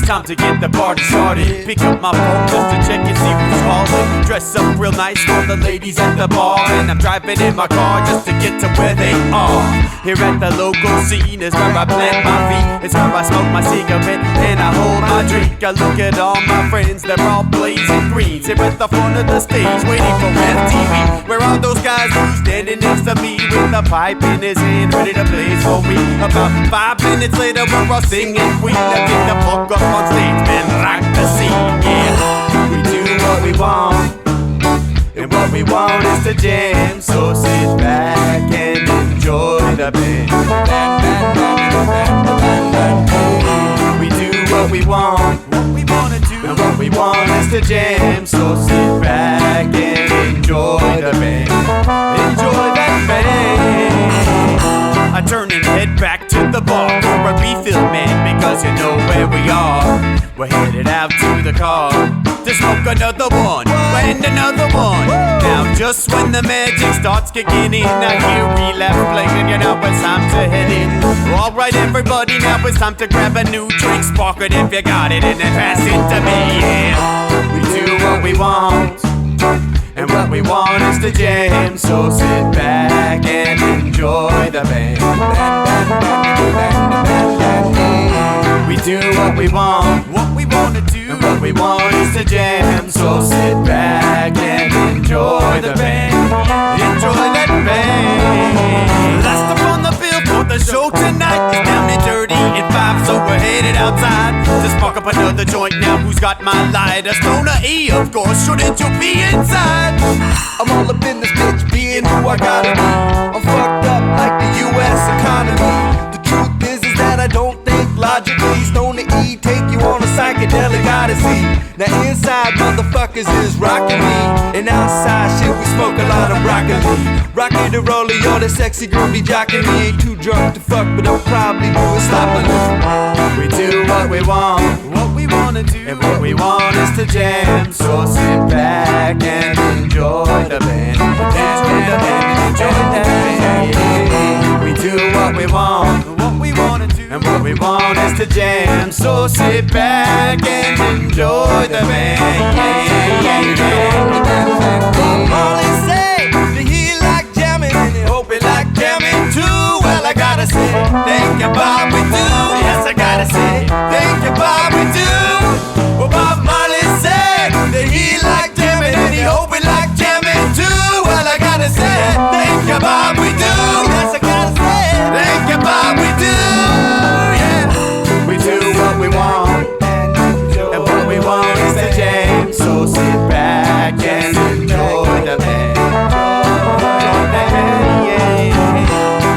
S19: Time to get the party started. Pick up my phone just to check and see who's calling. Dress up real nice for the ladies at the bar, and I'm driving in my car just to get to where they are. Here at the local scene is where I plant my feet. It's where I smoke my cigarette and I hold my drink. I look at all my friends, they're all blazing greens. Here at the front of the stage waiting for MTV. Where are those guys who's standing next to me with a pipe in his hand ready to blaze for me? About 5 minutes later we're all singing Queen. Now get the fuck up on stage, man, rock the scene, yeah. We do what we want, and what we want is to jam. So sit back and enjoy the band. We do what we want, and what we want is to jam. So sit back and enjoy the band. Enjoy that band. I turn and head back to the bar for a refill, man, because you know where we are. We're headed out to the car to smoke another one and another one. Now just when the magic starts kicking in, I hear relapse playing, you know it's time to head in. Alright everybody, now it's time to grab a new drink. Spark it if you got it and then pass it to me, yeah. We do what we want, and what we want is to jam. So sit back and enjoy the band. We do what we want to do, and what we want is to jam. So sit back and enjoy the band. Enjoy that band. Last up on the bill for the show tonight is Down and Dirty at 5, so we're headed outside to spark up another joint. Now who's got my lighter? Stoner E, of course, shouldn't you be inside?
S21: I'm all up in this bitch, being who I gotta be. I'm fucked up like the U.S. economy. The truth is that I don't think logically. Stoner E take you on a psychedelic odyssey. Now inside motherfuckers is rocking me, and outside shit we smoke a lot of broccoli. Rocky the roller, yo, that sexy girl be jocking me. Ain't too drunk to fuck, but I'll probably do it sloppily.
S19: We do what we want to do, and what we want is to jam. So sit back and enjoy the band. Enjoy the band, enjoy the band. We do what we want to do, and what we want is to jam. So sit back and enjoy the band.
S21: Molly say that he like jamming, and he hope he like jamming too. Well, I gotta say, thank you, Bob, we do. Yes, I gotta say, thank you, Bob, we do. Well, Bob Marley said that he like jamming, and he hope he like jamming too. Well, I gotta say, thank you, Bob, we do. Yes, I gotta say, thank you, Bob, we do. Yeah,
S19: we do what we want, and what we want is to jam. So sit back and enjoy the band.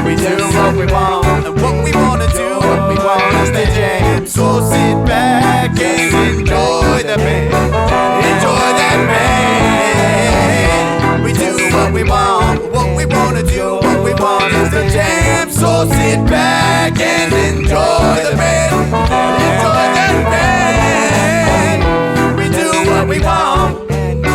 S19: We do what we want, and what we want to do, what we want is to jam. So sit back and enjoy the band. Enjoy that band. We do what we want to do, what we want
S21: So sit back and enjoy the band. Enjoy the band. We do what we want, and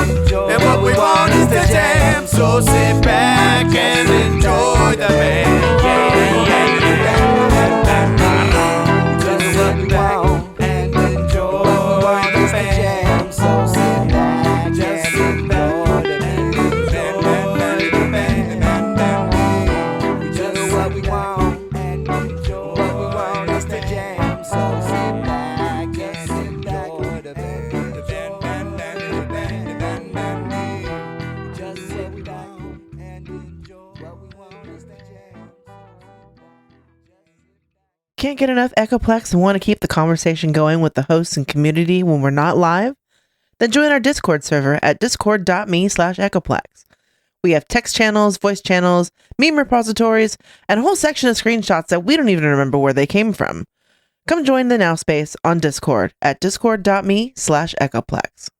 S21: what we want is to jam. So sit back and enjoy the band. Yeah, yeah, yeah. Just sit back and enjoy the band. So sit back, just sit back and enjoy the band. We just do what we want, and enjoy what we want is to jam. So sit back, just sit back and enjoy the band. Just sit back and enjoy what we want is to jam.
S6: Can't get enough Echoplex and want to keep the conversation going with the hosts and community when we're not live? Then join our Discord server at discord.me/Echoplex. We have text channels, voice channels, meme repositories, and a whole section of screenshots that we don't even remember where they came from. Come join the Now Space on Discord at discord.me/Echoplex.